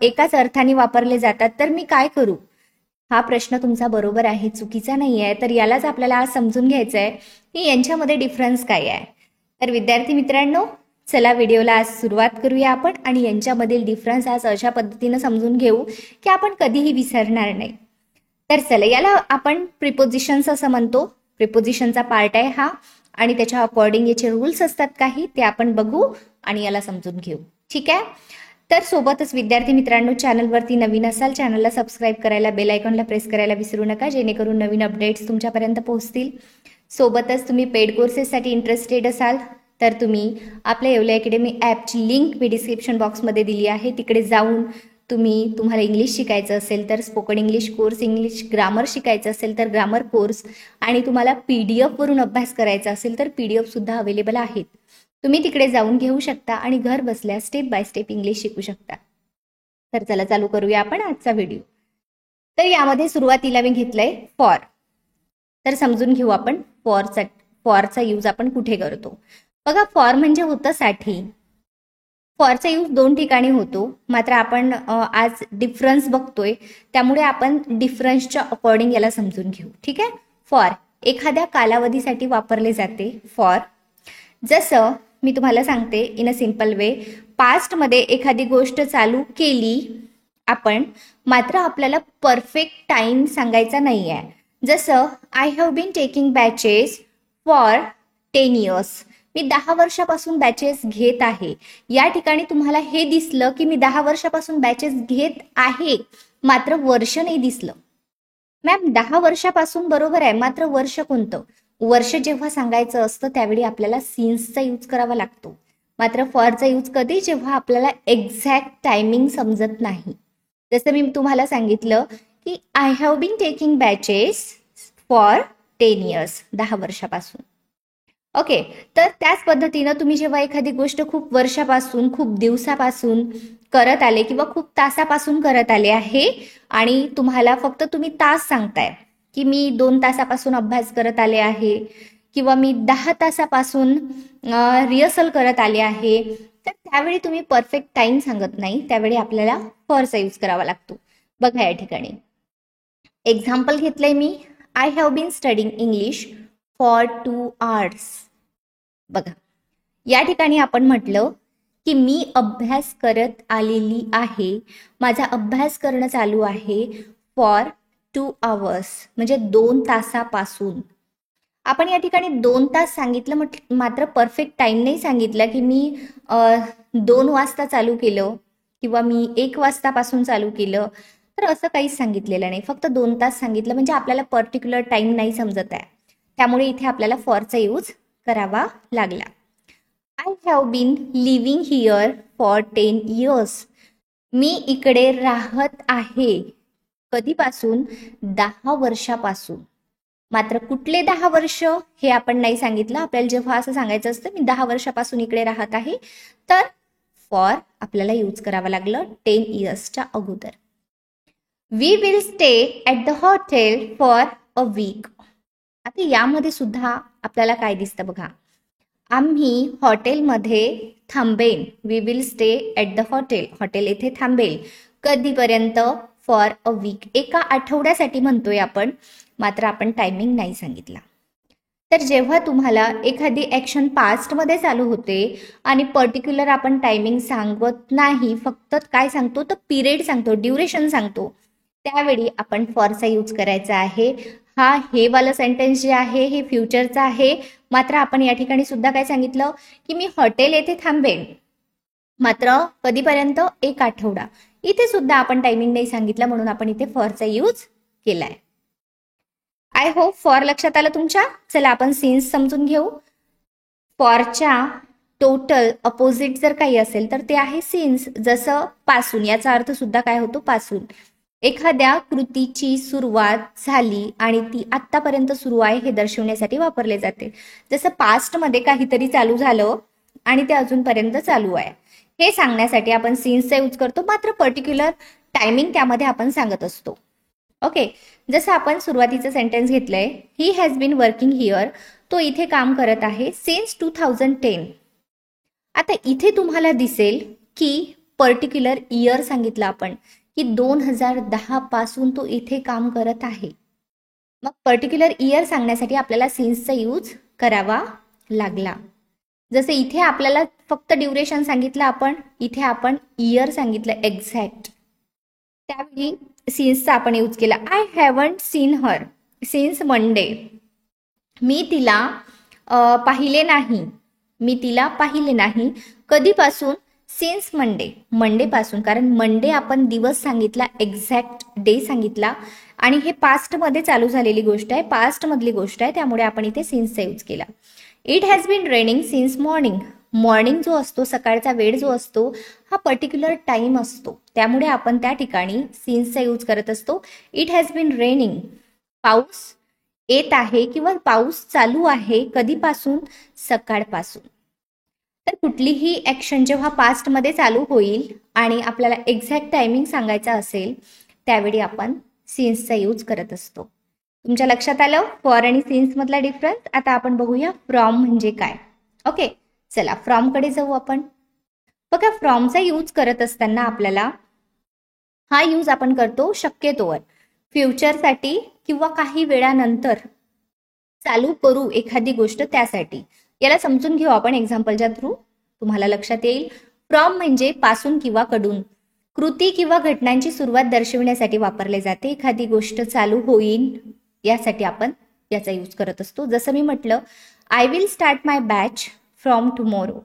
एकाच अर्थाने वापरले जातात, तर मी काय करू. हा प्रश्न तुमचा बरोबर आहे, चुकीचा नाही आहे. तर यालाच आपल्याला आज समजून घ्यायचं आहे की यांच्यामध्ये डिफरन्स काय आहे. तर विद्यार्थी मित्रांनो, चला व्हिडिओला आज सुरुवात करूया आपण आणि यांच्यामधील डिफरन्स आज अशा पद्धतीनं समजून घेऊ की आपण कधीही विसरणार नाही. तर चला, याला आपण प्रिपोजिशन्स असं म्हणतो. प्रिपोजिशनचा पार्ट आहे हा आणि त्याच्या अकॉर्डिंग याचे रूल्स असतात काही, ते आपण बघू आणि याला समजून घेऊ. ठीक आहे. तर सोबतच विद्यार्थी मित्रांनो, चॅनलवरती नवीन असाल, चॅनलला सबस्क्राईब करायला, बेल आयकॉनला प्रेस करायला विसरू नका, जेणेकरून नवीन अपडेट्स तुमच्यापर्यंत पोहोचतील. सोबतच तुम्ही पेड कोर्सेससाठी इंटरेस्टेड असाल तर तुम्ही आपल्या येवले अकॅडमी ॲपची लिंक मी डिस्क्रिप्शन बॉक्समध्ये दिली आहे. तिकडे जाऊन तुम्हाला इंग्लिश शिकायचं असेल तर spoken English course, English grammar शिकायचं असेल तर ग्रामर कोर्स, आणि तुम्हाला PDF वरून अभ्यास करायचा असेल तर PDF सुद्धा अवेलेबल आहेत. तुम्ही तिकडे जाऊन घेऊ शकता आणि घर बसल्या स्टेप बाय स्टेप इंग्लिश शिकू शकता. तर चला चालू करूया आपण आजचा व्हिडिओ. तर यामध्ये सुरुवातीला मी घेतलंय फॉर. तर समजून घेऊ आपण फॉरचा यूज आपण कुठे करतो. बघा, फॉर म्हणजे होतं साठी. फॉरचा यूज दोन ठिकाणी होतो, मात्र आपण आज डिफरन्स बघतोय, त्यामुळे आपण डिफरन्सच्या अकॉर्डिंग याला समजून घेऊ. ठीक आहे. फॉर एखाद्या कालावधीसाठी वापरले जाते. फॉर जसं मी तुम्हाला सांगते इन अ सिम्पल वे, पास्टमध्ये एखादी गोष्ट चालू केली आपण, मात्र आपल्याला परफेक्ट टाइम सांगायचा नाही आहे. जसं I have been taking batches for 10 years. मी 10 वर्षापासून बॅचेस घेत आहे. या ठिकाणी तुम्हाला हे दिसलं की मी 10 वर्षापासून बॅचेस घेत आहे, मात्र वर्ष नाही दिसलं. मॅम 10 वर्षापासून बरोबर आहे, मात्र वर्ष कोणतं. वर्ष जेव्हा सांगायचं असतं त्यावेळी आपल्याला सिन्सचा यूज करावा लागतो, मात्र फॉरचा यूज कधी, जेव्हा आपल्याला एक्झॅक्ट टायमिंग समजत नाही. जसं मी तुम्हाला सांगितलं की I have been taking batches for 10 years, 10 वर्षापासून. ओके. तर त्याच पद्धतीनं तुम्ही जेव्हा एखादी गोष्ट खूप वर्षापासून, खूप दिवसापासून करत आले किंवा खूप तासापासून करत आले आहे आणि तुम्हाला फक्त तुम्ही तास सांगताय की मी 2 तासापासून अभ्यास करत आले आहे किंवा मी 10 तासापासून रिहर्सल करत आले आहे, तर त्यावेळी तुम्ही परफेक्ट टाइम सांगत नाही, त्यावेळी आपल्याला फॉरचा यूज करावा लागतो. बघा, या ठिकाणी एक्झाम्पल घेतलंय मी, I have been studying English for 2 hours. बघा, या ठिकाणी आपण म्हटलं की मी अभ्यास करत आलेली आहे, माझा अभ्यास करणं चालू आहे फॉर 2 hours, म्हणजे 2 तासापासून. आपण या ठिकाणी 2 तास सांगितलं, मात्र परफेक्ट टाइम नाही सांगितलं की मी 2 वाजता चालू केलं किंवा मी 1 वाजतापासून चालू केलं, तर असं काहीच सांगितलेलं नाही. फक्त 2 तास सांगितलं, म्हणजे आपल्याला पर्टिक्युलर टाइम नाही समजत आहे, त्यामुळे इथे आपल्याला फॉरचा यूज करावा लागला. I have been living here for 10 years. मी इकडे राहत आहे कधीपासून, 10 वर्षापासून. मात्र कुठले 10 वर्ष हे आपण नाही सांगितलं. आपल्याला जेव्हा असं सांगायचं असतं मी 10 वर्षापासून इकडे राहत आहे, तर फॉर आपल्याला यूज करावं लागलं 10 yearsच्या अगोदर. We will stay at the hotel for a week. आता यामध्ये सुद्धा आपल्याला काय दिसतं बघा, आम्ही हॉटेलमध्ये थांबेन. We will stay at the hotel, hotel येथे थांबेल. कधीपर्यंत, फॉर अ वीक, एका आठवड्यासाठी म्हणतोय आपण, मात्र आपण टायमिंग नाही सांगितला. तर जेव्हा तुम्हाला एखादी ॲक्शन पास्टमध्ये चालू होते आणि पर्टिक्युलर आपण टायमिंग सांगत नाही, फक्त काय सांगतो तर पिरियड सांगतो, ड्युरेशन सांगतो, त्यावेळी आपण फॉरचा यूज करायचा आहे. हे वालं सेंटेन्स जे आहे हे फ्युचरचं आहे, मात्र आपण या ठिकाणी सुद्धा काय सांगितलं की मी हॉटेल येथे थांबेन, मात्र कधीपर्यंत, 1 आठवडा. इथे सुद्धा आपण टायमिंग नाही सांगितलं, म्हणून आपण इथे फॉरचा यूज केलाय. आय होप फॉर लक्षात आलं तुमच्या. चला आपण सिन्स समजून घेऊ. फॉरच्या टोटल अपोजिट जर काही असेल तर ते आहे सिन्स. जसं पासून, याचा अर्थ सुद्धा काय होतो, पासून. एखाद्या कृतीची सुरुवात झाली आणि ती आत्तापर्यंत सुरू आहे हे दर्शवण्यासाठी वापरले जाते. जसं पास्टमध्ये काहीतरी चालू झालं आणि ते अजूनपर्यंत चालू आहे हे सांगण्यासाठी आपण सिन्सचा यूज करतो, मात्र पर्टिक्युलर टायमिंग त्यामध्ये आपण सांगत असतो. ओके, जसं आपण सुरुवातीचं सेंटेन्स घेतलंय, he has been working here, तो इथे काम करत आहे सिन्स 2010. आता इथे तुम्हाला दिसेल की पर्टिक्युलर इयर सांगितलं आपण की 2010 पासून तो इथे काम करत आहे. मग पर्टिक्युलर इयर सांगण्यासाठी आपल्याला सिन्सचा यूज करावा लागला. जसं इथे आपल्याला फक्त ड्युरेशन सांगितलं आपण, इथे आपण इयर सांगितलं एक्झॅक्ट, त्यावेळी सिन्सचा आपण यूज केला. I haven't seen her since Monday. मी तिला पाहिले नाही, मी तिला पाहिले नाही. कधीपासून? सिन्स मंडे, मंडे पासून. कारण मंडे आपण दिवस सांगितला, एक्झॅक्ट डे सांगितला आणि हे पास्टमध्ये चालू झालेली गोष्ट आहे, पास्ट मधली गोष्ट आहे, त्यामुळे आपण इथे सिन्सचा यूज केला. It has been raining since morning. Morning जो असतो, सकाळचा वेळ जो असतो, हा पर्टिक्युलर टाइम असतो, त्यामुळे आपण त्या ठिकाणी सिन्सचा यूज करत असतो. इट हॅज बीन रेनिंग, पाऊस येत आहे किंवा पाऊस चालू आहे. कधीपासून? सकाळपासून. तर कुठलीही ॲक्शन जेव्हा पास्टमध्ये चालू होईल आणि आपल्याला एक्झॅक्ट टायमिंग सांगायचा असेल त्यावेळी आपण सिन्सचा यूज करत असतो. तुमच्या लक्षात आलं फॉर आणि सिन्स मधला डिफरन्स. आता आपण बघूया फ्रॉम म्हणजे काय. ओके, चला फ्रॉमकडे जाऊ आपण. बघा, फ्रॉमचा यूज करत असताना आपल्याला हा यूज आपण करतो शक्यतोवर फ्युचरसाठी किंवा काही वेळानंतर चालू करू एखादी गोष्ट त्यासाठी. याला समजून घेऊ आपण एक्झाम्पलच्या थ्रू, तुम्हाला लक्षात येईल. फ्रॉम म्हणजे पासून किंवा कडून. कृती किंवा घटनांची सुरुवात दर्शविण्यासाठी वापरले जाते. एखादी गोष्ट चालू होईल यासाठी आपण याचा यूज करत असतो. जसं मी म्हटलं, I will start my batch from tomorrow.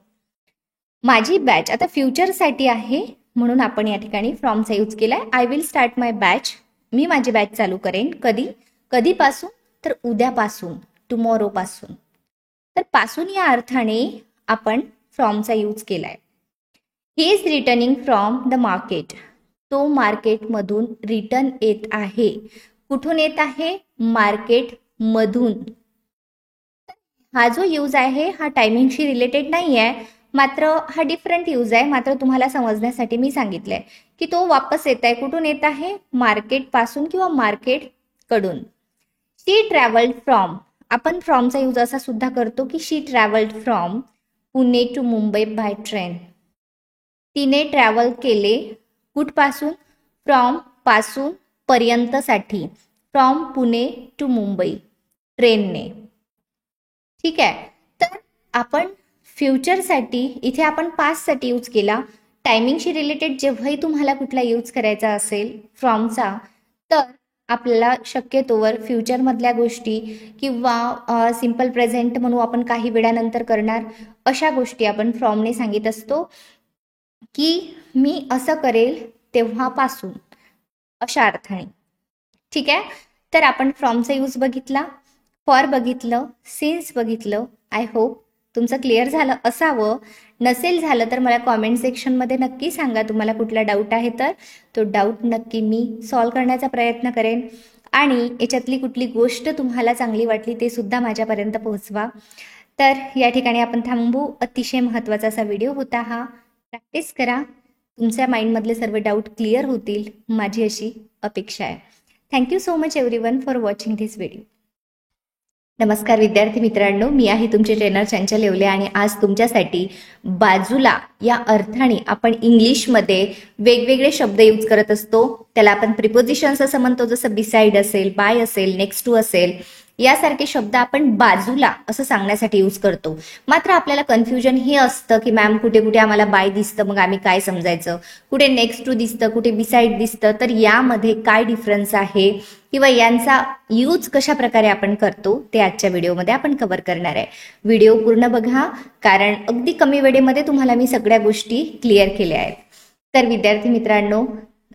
माझी बॅच आता फ्युचरसाठी आहे म्हणून आपण या ठिकाणी फ्रॉमचा यूज केलाय. I will start my batch, मी माझी बॅच चालू करेन. कधी? कधीपासून? तर उद्यापासून, टुमॉरो पासून. तर पासून या अर्थाने आपण फ्रॉमचा यूज केलाय. He is returning from the market. तो मार्केटमधून रिटर्न येत आहे. कुठून येत आहे? मार्केटमधून. हा जो यूज आहे हा टायमिंगशी रिलेटेड नाही आहे, मात्र हा डिफरंट यूज आहे. मात्र तुम्हाला समजण्यासाठी मी सांगितलंय की तो वापस येत आहे. कुठून येत आहे? मार्केट पासून किंवा मार्केट कडून. शी ट्रॅव्हल्ड फ्रॉम, आपण फ्रॉमचा यूज असा सुद्धा करतो की she travelled from Pune to Mumbai by train. तिने ट्रॅव्हल केले कुठपासून? फ्रॉम पासून पर्यंतसाठी, फ्रॉम पुणे टू मुंबई ट्रेनने. ठीक आहे, तर आपण फ्युचरसाठी इथे आपण पास्टसाठी यूज केला. टायमिंगशी रिलेटेड जेव्हाही तुम्हाला कुठला यूज करायचा असेल फ्रॉमचा, तर आपल्याला शक्यतोवर फ्युचरमधल्या गोष्टी किंवा सिम्पल प्रेझेंट म्हणू आपण काही वेळानंतर करणार अशा गोष्टी आपण फ्रॉमने सांगित असतो की मी असं करेल तेव्हापासून, अशा अर्थाने. ठीक आहे, तर आपण फ्रॉमचा यूज बघितला, फॉर बघितलं, सिन्स बघितलं. आय होप तुमचं क्लिअर झालं असावं. नसेल झालं तर मला कॉमेंट सेक्शनमध्ये नक्की सांगा. तुम्हाला कुठला डाऊट आहे तर तो डाऊट नक्की मी सॉल्व करण्याचा प्रयत्न करेन. आणि याच्यातली कुठली गोष्ट तुम्हाला चांगली वाटली ते सुद्धा माझ्यापर्यंत पोहोचवा. तर या ठिकाणी आपण थांबू. अतिशय महत्त्वाचा असा व्हिडिओ होता हा. प्रॅक्टिस करा, तुमच्या माइंडमधले सर्व डाऊट क्लिअर होतील, माझी अशी अपेक्षा आहे. Thank you so much everyone for watching this video. नमस्कार विद्यार्थी मित्रांनो, मी आहे तुमचे ट्रेनर चंचल येवले आणि आज तुमच्यासाठी बाजूला या अर्थाने आपण इंग्लिशमध्ये वेगवेगळे शब्द यूज करत असतो. त्याला आपण प्रिपोजिशन्स असं म्हणतो, जसं बिसाइड असेल, बाय असेल, नेक्स्ट टू असेल, यासारखे शब्द आपण बाजूला असं सांगण्यासाठी यूज करतो. मात्र आपल्याला कन्फ्युजन हे असतं की मॅम कुठे कुठे आम्हाला बाय दिसतं, मग आम्ही काय समजायचं, कुठे नेक्स्ट टू दिसतं, कुठे बिसाइड दिसतं, तर यामध्ये काय डिफरन्स आहे किंवा यांचा यूज कशा प्रकारे आपण करतो ते आजच्या व्हिडिओमध्ये आपण कव्हर करणार आहे. व्हिडिओ पूर्ण बघा, कारण अगदी कमी वेळेमध्ये तुम्हाला मी सगळ्या गोष्टी क्लिअर केल्या आहेत. तर विद्यार्थी मित्रांनो,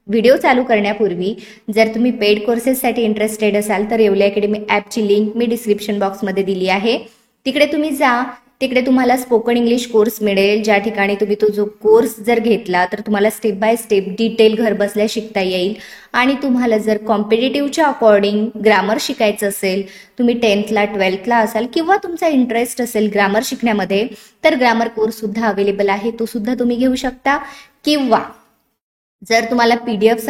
व्हिडिओ चालू करण्यापूर्वी जर तुम्ही पेड कोर्सेससाठी इंटरेस्टेड असाल तर येवले अकॅडमी ॲपची लिंक मी डिस्क्रिप्शन बॉक्समध्ये दिली आहे. तिकडे तुम्ही जा. तिकडे तुम्हाला स्पोकन इंग्लिश कोर्स मिळेल, ज्या ठिकाणी तुम्ही तो जो कोर्स जर घेतला तर तुम्हाला स्टेप बाय स्टेप डिटेल घर बसल्या शिकता येईल. आणि तुम्हाला जर कॉम्पिटेटिव्हच्या अकॉर्डिंग ग्रामर शिकायचं असेल, तुम्ही 10th ला 12th ला असाल किंवा तुमचा इंटरेस्ट असेल ग्रामर शिकण्यामध्ये, तर ग्रामर कोर्स सुद्धा अवेलेबल आहे, तो सुद्धा तुम्ही घेऊ शकता. किंवा जर तुम्हाला PDF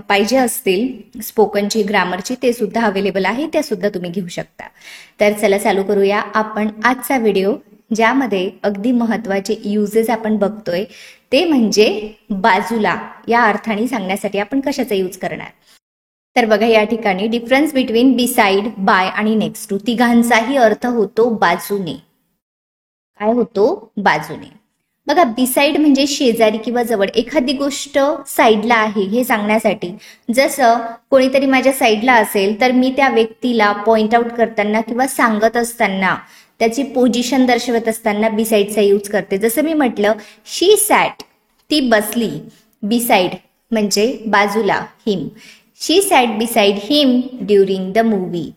पाहिजे असतील स्पोकनची ग्रामरची, ते सुद्धा अवेलेबल आहे, त्या सुद्धा तुम्ही घेऊ शकता. तर चला चालू करूया आपण आजचा व्हिडिओ, ज्यामध्ये अगदी महत्त्वाचे युजेस आपण बघतोय, ते म्हणजे बाजूला या अर्थाने सांगण्यासाठी आपण कशाचा यूज करणार. तर बघा या ठिकाणी डिफरन्स बिटवीन बिसाइड, बाय आणि नेक्स्ट टू तिघांचाही अर्थ होतो बाजूने. काय होतो? बाजूने. बघा बिसाइड म्हणजे शेजारी किंवा जवळ, एखादी गोष्ट साईडला आहे हे सांगण्यासाठी. जसं कोणीतरी माझ्या साईडला असेल तर मी त्या व्यक्तीला पॉइंट आउट करताना किंवा सांगत असताना, त्याची पोझिशन दर्शवत असताना बिसाइडचा यूज करते. जसं मी म्हटलं शी सॅट, ती बसली. बिसाइड म्हणजे बाजूला, him. She sat beside him during the movie,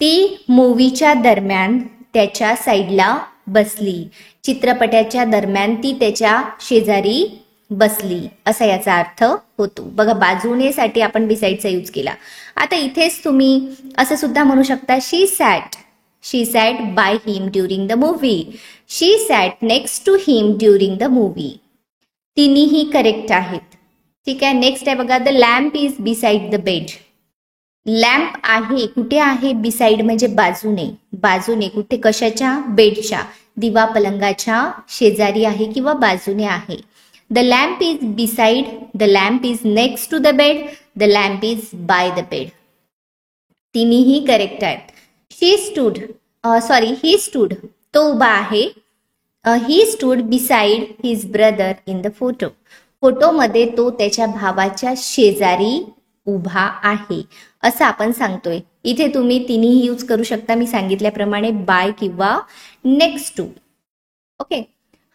ती मूवीच्या दरम्यान त्याच्या साईडला बसली. चित्रपटाच्या दरम्यान ती त्याच्या शेजारी बसली, असा याचा अर्थ होतो. बघा बाजूनेसाठी आपण बिसाइडचा यूज केला. आता इथेच तुम्ही असं सुद्धा म्हणू शकता she sat by him during the movie, she sat next to him during the movie. तिन्हीही करेक्ट आहेत. ठीक आहे. नेक्स्ट आहे बघा, the lamp is beside the bed. Lamp आहे, कुठे आहे? बिसाइड म्हणजे बाजूने. बाजूने कुठे? कशाच्या? बेडच्या, दिवा पलंगाच्या शेजारी आहे किंवा बाजूने आहे. The lamp is beside, the lamp is next to the bed, the lamp is by the bed. तिन्हीही करेक्ट आहेत. ही स्टूड, तो उभा आहे. He stood beside his brother in the photo. फोटोमध्ये तो त्याच्या भावाच्या शेजारी उभा आहे, असं आपण सांगतोय. इथे तुम्ही तिन्ही यूज करू शकता, मी सांगितल्याप्रमाणे बाय किंवा नेक्स्ट टू. ओके.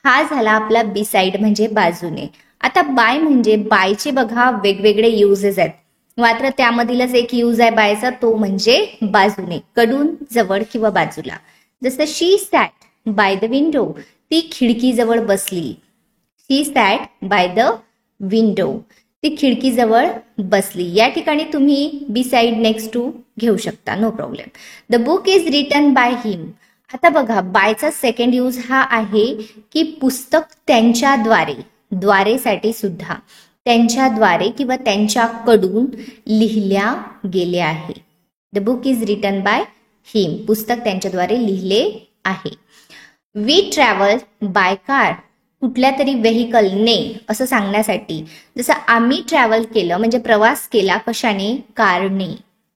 हा झाला आपला बिसाइड म्हणजे बाजूने. आता बाय म्हणजे बायचे बघा वेगवेगळे युजेस आहेत, मात्र त्यामधीलच एक यूज आहे बायचा, तो म्हणजे बाजूने, कडून, जवळ किंवा बाजूला. जसं शी सॅट बाय द विंडो, ती खिडकीजवळ बसली. She sat by the window, ती खिडकीजवळ बसली. या ठिकाणी तुम्ही बिसाइड नेक्स्ट टू घेऊ शकता, no problem. The book is written by him. आता बघा बायचा सेकंड यूज हा आहे की पुस्तक त्यांच्याद्वारे, द्वारेसाठी सुद्धा, त्यांच्याद्वारे किंवा त्यांच्याकडून लिहिल्या गेले आहे. The book is written by हिम, पुस्तक त्यांच्याद्वारे लिहिले आहे. वी ट्रॅव्हल बाय कार, कुठल्या तरी व्हेकलने असं सांगण्यासाठी. जसं आम्ही ट्रॅव्हल केलं म्हणजे प्रवास केला, कशाने? कारने.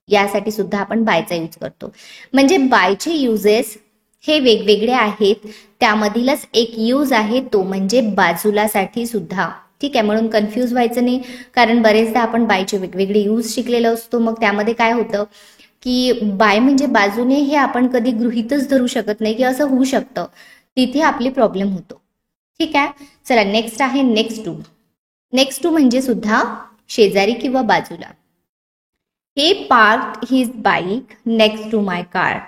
यासाठी सुद्धा आपण बायचा यूज करतो. म्हणजे बायचे युजेस हे वेगवेगळे आहेत, त्यामधीलच एक यूज आहे तो म्हणजे बाजूलासाठी सुद्धा. ठीक आहे. म्हणून कन्फ्यूज व्हायचं नाही, कारण बरेचदा आपण बायचे वेगवेगळे यूज शिकलेलो असतो. मग त्यामध्ये काय होतं की बाय म्हणजे बाजूने हे आपण कधी गृहीतच धरू शकत नाही की असं होऊ शकतं, तिथे आपली प्रॉब्लेम होतो. ठीक आहे. चला नेक्स्ट आहे नेक्स्ट टू. नेक्स्ट टू म्हणजे सुद्धा शेजारी किंवा बाजूला. He parked his bike next to my car,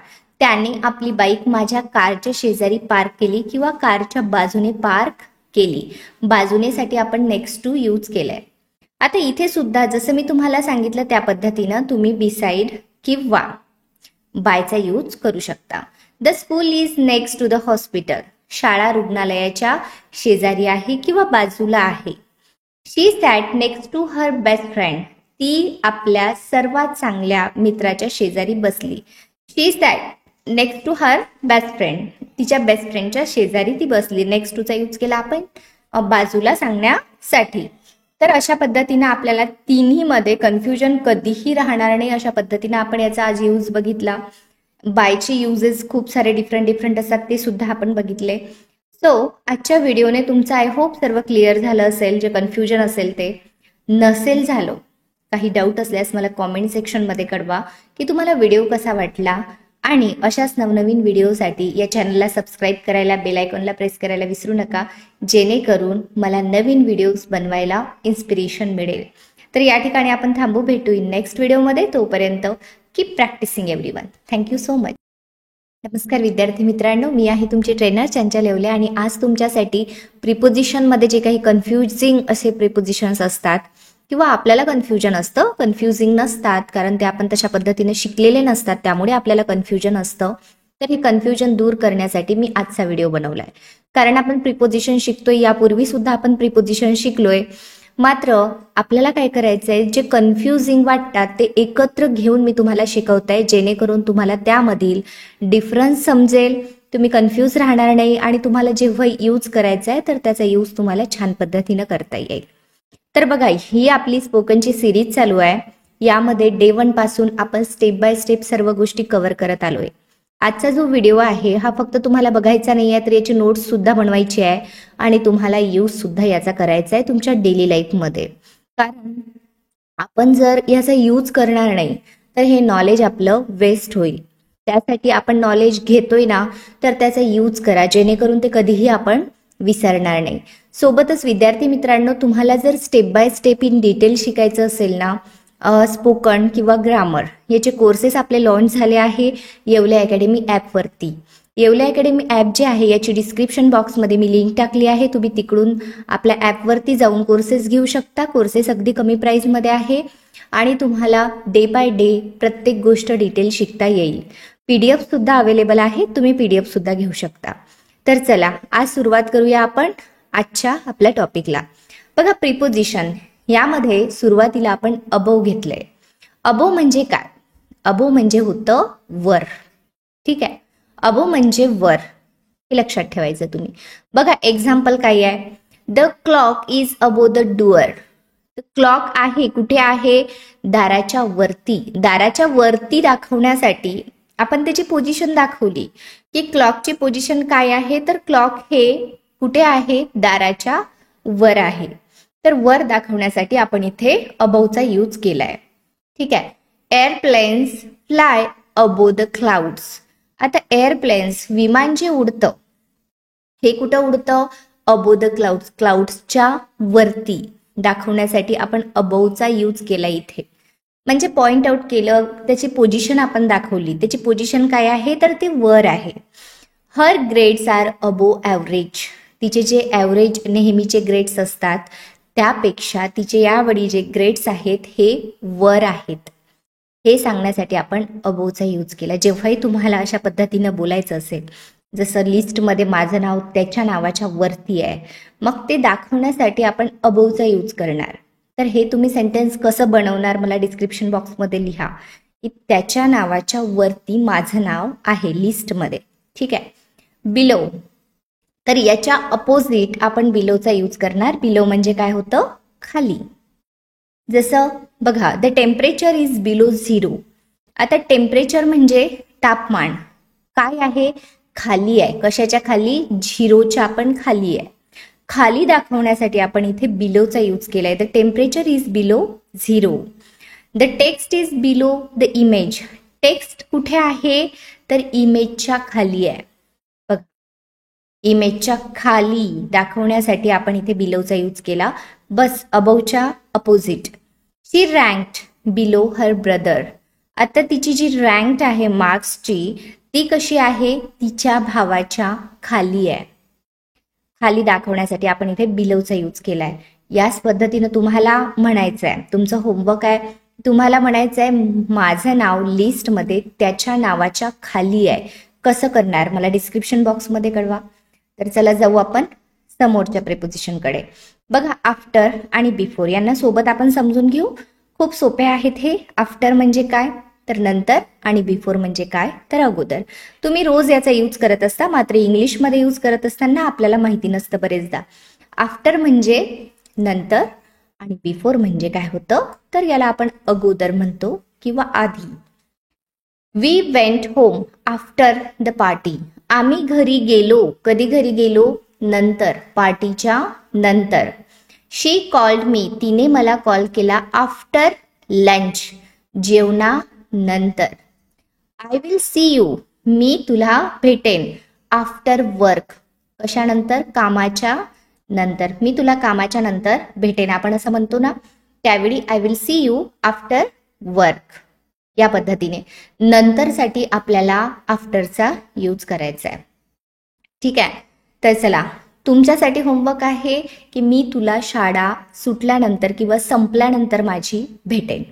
त्याने आपली बाईक माझ्या कारच्या शेजारी पार्क केली किंवा कारच्या बाजूने पार्क केली. बाजूनेसाठी आपण नेक्स्ट टू यूज केलंय. आता इथे सुद्धा जसं मी तुम्हाला सांगितलं त्या पद्धतीनं तुम्ही बिसाइड किंवा बायचा यूज करू शकता. The school is next to the hospital, शाळा रुग्णालयाच्या शेजारी आहे किंवा बाजूला आहे. She sat next to her best friend, ती आपल्या सर्वात चांगल्या मित्राच्या शेजारी बसली. She sat next to her best friend, तिच्या बेस्ट फ्रेंडच्या शेजारी ती बसली. नेक्स्ट टूचा यूज केला आपण बाजूला सांगण्यासाठी. तर अशा पद्धतीनं आपल्याला तिन्हीमध्ये कन्फ्युजन कधीही राहणार नाही, अशा पद्धतीनं आपण याचा आज यूज बघितला. बायचे युजेस खूप सारे डिफरंट असतात, ते सुद्धा आपण बघितले. सो आजच्या व्हिडिओने तुमचं आय होप सर्व क्लिअर झालं असेल. जे कन्फ्युजन असेल ते, नसेल झालं काही डाऊट असल्यास मला कॉमेंट सेक्शनमध्ये कळवा की तुम्हाला व्हिडिओ कसा वाटला आणि अशाच नवनवीन व्हिडिओसाठी या चॅनलला सबस्क्राईब करायला, बेल आयकॉनला प्रेस करायला विसरू नका, जेणेकरून मला नवीन व्हिडिओज बनवायला इन्स्पिरेशन मिळेल. तर या ठिकाणी आपण थांबू, भेटू इन नेक्स्ट व्हिडिओमध्ये. तोपर्यंत keep practising everyone. Thank you so much. नमस्कार विद्यार्थी मित्रांनो, मी आहे तुमची ट्रेनर चंचल येवले आणि आज तुमच्यासाठी प्रिपोजिशनमध्ये जे काही कन्फ्युजिंग असे प्रिपोजिशन्स असतात किंवा आपल्याला कन्फ्युजन असतं, कन्फ्युजिंग नसतात कारण ते आपण तशा पद्धतीने शिकलेले नसतात, त्यामुळे आपल्याला कन्फ्युजन असतं. तर हे कन्फ्युजन दूर करण्यासाठी मी आजचा व्हिडिओ बनवलाय. कारण आपण प्रिपोजिशन शिकतोय, यापूर्वी सुद्धा आपण प्रिपोजिशन शिकलोय, मात्र आपल्याला काय करायचंय, जे कन्फ्युजिंग वाटतात ते एकत्र घेऊन मी तुम्हाला शिकवताय, जेणेकरून तुम्हाला त्यामधील डिफरन्स समजेल, तुम्ही कन्फ्यूज राहणार नाही आणि तुम्हाला जेव्हा यूज करायचा आहे तर त्याचा यूज तुम्हाला छान पद्धतीनं करता येईल. तर बघा, ही आपली स्पोकनची सिरीज चालू आहे. यामध्ये डे 1 पासून आपण स्टेप बाय स्टेप सर्व गोष्टी कव्हर करत आलोय. आजचा जो व्हिडिओ आहे हा फक्त तुम्हाला बघायचा नाही आहे, तर याची नोट्स सुद्धा बनवायची आहे आणि तुम्हाला यूज सुद्धा याचा करायचा आहे तुमच्या डेली लाईफमध्ये. कारण आपण जर याचा यूज करणार नाही तर हे नॉलेज आपलं वेस्ट होईल. त्यासाठी आपण नॉलेज घेतोय ना, तर त्याचा यूज करा, जेणेकरून ते कधीही आपण विसरणार नाही. सोबतच विद्यार्थी मित्रांनो, तुम्हाला जर step by step in detail शिकायचं असेल ना, स्पोकन किंवा ग्रामर याचे कोर्सेस आपले लॉन्च झाले आहे येवले अकॅडमी ॲपवरती. येवले अकॅडमी ॲप जे आहे याची डिस्क्रिप्शन बॉक्समध्ये मी लिंक टाकली आहे. तुम्ही तिकडून आपल्या ॲपवरती जाऊन कोर्सेस घेऊ शकता. कोर्सेस अगदी कमी प्राईजमध्ये आहे आणि तुम्हाला डे बाय डे प्रत्येक गोष्ट डिटेल शिकता येईल. PDF सुद्धा अवेलेबल आहे, तुम्ही PDF सुद्धा घेऊ शकता. तर चला आज सुरुवात करूया आपण आजच्या आपल्या टॉपिकला. बघा, प्रिपोजिशन यामध्ये सुरुवातीला आपण अबोव घेतलंय. अबोव म्हणजे काय? अबोव म्हणजे होतं वर. ठीक आहे, अबोव म्हणजे वर, हे लक्षात ठेवायचं तुम्ही. बघा एक्झाम्पल काय आहे, the clock is above the door. Clock आहे कुठे आहे? दाराच्या वरती. दाराच्या वरती दाखवण्यासाठी आपण त्याची पोझिशन दाखवली की क्लॉकची पोझिशन काय आहे, तर क्लॉक हे कुठे आहे? दाराच्या वर आहे. तर वर दाखवण्यासाठी आपण इथे अबोवचा यूज केलाय. ठीक आहे, एअरप्लेन्स फ्लाय अबोव द क्लाउड्स. आता एअरप्लेन्स, विमान जे उडतं हे कुठं उडतं? अबोव द क्लाउड्स, क्लाउड्सच्या वरती दाखवण्यासाठी आपण अबोवचा यूज केला इथे. म्हणजे पॉइंट आउट केलं, त्याची पोझिशन आपण दाखवली. त्याची पोझिशन काय आहे, तर ते वर आहे. हर ग्रेड्स आर अबोव ॲव्हरेज. तिचे जे ॲव्हरेज नेहमीचे ग्रेड्स असतात त्यापेक्षा तिचे यावेळी जे ग्रेड्स आहेत हे वर आहेत, हे सांगण्यासाठी आपण अबोवचा यूज केला. जेव्हाही तुम्हाला अशा पद्धतीनं बोलायचं असेल, जसं लिस्टमध्ये माझं नाव त्याच्या नावाच्या वरती आहे, मग ते दाखवण्यासाठी आपण अबोवचा यूज करणार. तर हे तुम्ही सेंटेन्स कसं बनवणार मला डिस्क्रिप्शन बॉक्समध्ये लिहा की त्याच्या नावाच्या वरती माझं नाव आहे लिस्टमध्ये. ठीक आहे, बिलो, तर याच्या अपोजिट आपण बिलोचा यूज करणार. बिलो म्हणजे काय होतं? खाली. जसं बघा, द टेम्परेचर इज बिलो 0. आता टेम्परेचर म्हणजे तापमान काय आहे? खाली आहे. कशाच्या खाली? 0च्या पण खाली आहे. खाली दाखवण्यासाठी आपण इथे बिलोचा यूज केलाय. The temperature is below 0. The text is below the image. Text कुठे आहे? तर इमेजच्या खाली आहे. बघ, इमेजच्या खाली दाखवण्यासाठी आपण इथे बिलोचा यूज केला. बस अबोवच्या अपोजिट. शी रँक्ड बिलो हर ब्रदर. आता तिची जी रँक्ड आहे मार्क्सची, ती कशी आहे? तिच्या भावाच्या खाली आहे. खाली दाखवण्यासाठी आपण इथे बिलोचा यूज केलाय. याच पद्धतीनं तुम्हाला म्हणायचं आहे, तुमचं होमवर्क आहे, तुम्हाला म्हणायचं आहे माझं नाव लिस्टमध्ये त्याच्या नावाच्या खाली आहे. कसं करणार मला डिस्क्रिप्शन बॉक्समध्ये कळवा. तर चला जाऊ आपण समोरच्या प्रिपोजिशनकडे. बघा, आफ्टर आणि बिफोर यांना सोबत आपण समजून घेऊ. खूप सोपे आहेत हे. आफ्टर म्हणजे काय? तर नंतर. आणि बिफोर म्हणजे काय? तर अगोदर. तुम्ही रोज याचा यूज करत असता, मात्र इंग्लिशमध्ये यूज करत असताना आपल्याला माहिती नसतं बरेचदा. आफ्टर म्हणजे नंतर आणि बिफोर म्हणजे काय होतं, तर याला आपण अगोदर म्हणतो किंवा आधी. We went home after the party. आम्ही घरी गेलो. कधी घरी गेलो? नंतर, पार्टीच्या नंतर. She called me. तिने मला कॉल केला आफ्टर लंच, जेवणानंतर. आय विल सी यू, मी तुला भेटेन. आफ्टर वर्क, कशानंतर? कामाच्या नंतर. मी तुला कामाच्या नंतर भेटेन, आपण असं म्हणतो ना, त्यावेळी I will see you after work. या पद्धतीने नंतरसाठी आपल्याला आफ्टरचा यूज करायचा आहे. ठीक आहे, तर चला, तुमच्यासाठी होमवर्क आहे की मी तुला शाळा सुटल्यानंतर किंवा संपल्यानंतर माझी भेटेन.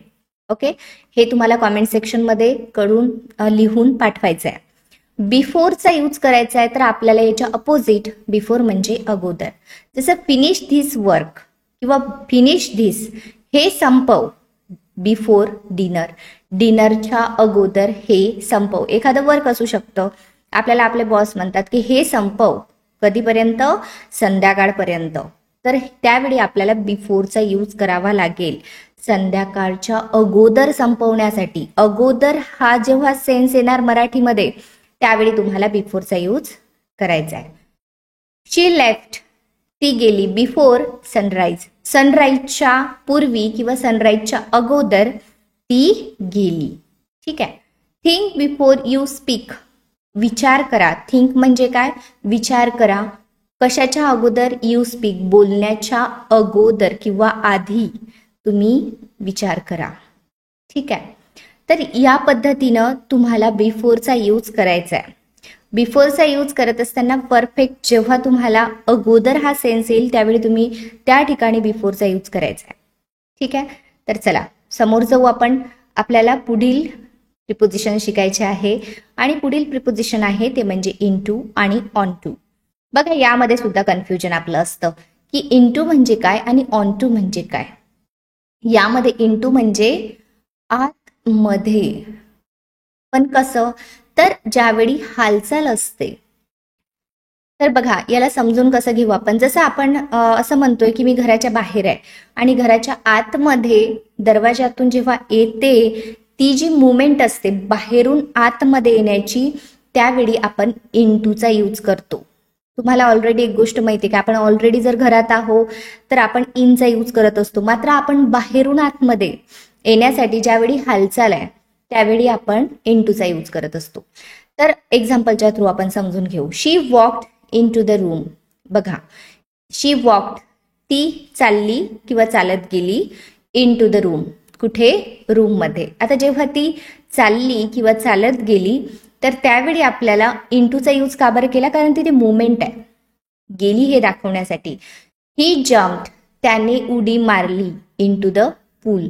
ओके, हे तुम्हाला कॉमेंट सेक्शनमध्ये करून लिहून पाठवायचं आहे. बिफोरचा यूज करायचा आहे, तर आपल्याला याच्या अपोजिट, बिफोर म्हणजे अगोदर. जसं फिनिश धिस वर्क किंवा फिनिश धिस, हे संपव. बिफोर डिनर, डिनरच्या अगोदर हे संपव. एखादं वर्क असू शकतं, आपल्याला आपले बॉस म्हणतात की हे संपव. कधीपर्यंत? संध्याकाळपर्यंत. तर त्यावेळी आपल्याला बिफोरचा यूज करावा लागेल, संध्याकाळच्या अगोदर संपवण्यासाठी. अगोदर हा जेव्हा सेन्स येणार मराठीमध्ये, त्यावेळी तुम्हाला बिफोरचा यूज करायचा आहे. शी लेफ्ट, ती गेली. बिफोर सनराईज, सनराईजच्या पूर्वी किंवा सनराईजच्या अगोदर ती गेली. ठीक आहे. थिंक बिफोर यू स्पीक, विचार करा. थिंक म्हणजे काय? विचार करा. कशाच्या अगोदर? यू स्पीक, बोलण्याच्या अगोदर किंवा आधी तुम्ही विचार करा. ठीक आहे, तर या पद्धतीनं तुम्हाला बिफोरचा यूज करायचा आहे. बिफोरचा यूज करत असताना परफेक्ट जेव्हा तुम्हाला अगोदर हा सेन्स येईल, त्यावेळी तुम्ही त्या ठिकाणी बिफोरचा यूज करायचा आहे. ठीक आहे, तर चला समोर जाऊ आपण. आपल्याला पुढील प्रिपोजिशन शिकायचे आहे आणि पुढील प्रिपोजिशन आहे ते म्हणजे इनटू आणि ऑन टू. बघा, यामध्ये सुद्धा कन्फ्युजन आपलं असतं की इनटू म्हणजे काय आणि ऑन टू म्हणजे काय. यामध्ये इनटू म्हणजे आतमध्ये, पण कसं? तर ज्यावेळी हालचाल असते. तर बघा, याला समजून कसं घेऊ आपण. जसं आपण असं म्हणतोय की मी घराच्या बाहेर आहे आणि घराच्या आतमध्ये दरवाजातून जेव्हा येते, ती जी मुवमेंट असते बाहेरून आतमध्ये येण्याची, त्यावेळी आपण इनटूचा यूज करतो. तुम्हाला ऑलरेडी एक गोष्ट माहिती आहे की आपण ऑलरेडी जर घरात आहो तर आपण इनचा यूज करत असतो. मात्र आपण बाहेरून आतमध्ये येण्यासाठी ज्यावेळी हालचाल आहे, त्यावेळी आपण इनटूचा यूज करत असतो. तर एक्झाम्पलच्या थ्रू आपण समजून घेऊ. She walked into the room. बघा, शी वॉक्ड, ती चालली किंवा चालत गेली. इन टू द रूम, कुठे? रूममध्ये. आता जेव्हा ती चालली किंवा चालत गेली, तर त्यावेळी आपल्याला इनटूचा यूज का बरं केला? कारण तिथे मुवमेंट आहे, गेली हे दाखवण्यासाठी. ही जम्प्ड, त्याने उडी मारली. इन टू द पूल,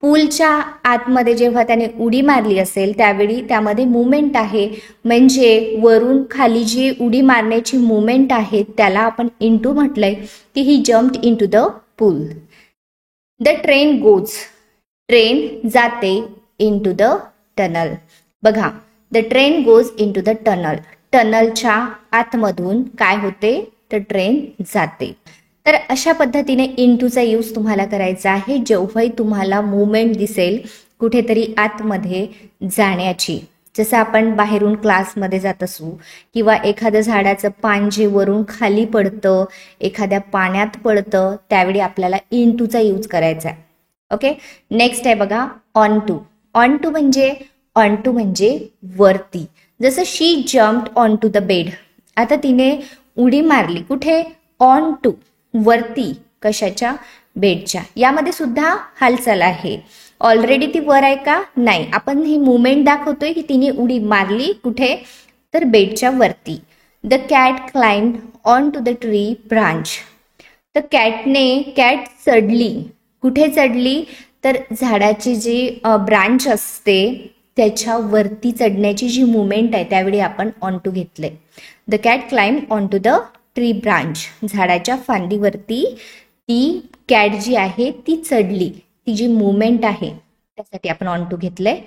पूलच्या आतमध्ये जेव्हा त्याने उडी मारली असेल, त्यावेळी त्यामध्ये मुवमेंट आहे, म्हणजे वरून खाली जी उडी मारण्याची मुवमेंट आहे त्याला आपण इनटू म्हटलंय की he jumped into the pool. The train goes, train जाते. Into the tunnel. बघा, the train goes into the tunnel, टनलच्या आतमधून काय होते? तर ट्रेन जाते. तर अशा पद्धतीने इनटूचा यूज तुम्हाला करायचा आहे जेव्हाही तुम्हाला मुवमेंट दिसेल कुठेतरी आतमध्ये जाण्याची. जसं आपण बाहेरून क्लासमध्ये जात असू किंवा एखादं झाडाचं पान जे वरून खाली पडतं, एखाद्या पाण्यात पडतं, त्यावेळी आपल्याला इनटूचा यूज करायचा आहे. ओके, नेक्स्ट आहे बघा ऑन टू. ऑन टू म्हणजे वरती. जसं she jumped on to the bed, आता तिने उडी मारली. कुठे? ऑन टू, वरती. कशाच्या? बेडच्या. यामध्ये सुद्धा हालचाल आहे. ऑलरेडी ती वर आहे का? नाही. आपण ही मुवमेंट दाखवतोय की तिने उडी मारली. कुठे? तर बेडच्या वरती. The cat climbed on to the tree branch. तर कॅट चढली. कुठे चढली? तर झाडाची जी ब्रांच असते त्याच्यावरती चढण्याची जी मुवमेंट आहे त्यावेळी आपण ऑन टू घेतले. The cat climbed on to the tree branch, झाडाच्या फांदीवरती ती कॅट जी आहे ती चढली. ती जी मुवमेंट आहे त्यासाठी आपण ऑन टू घेतलंय.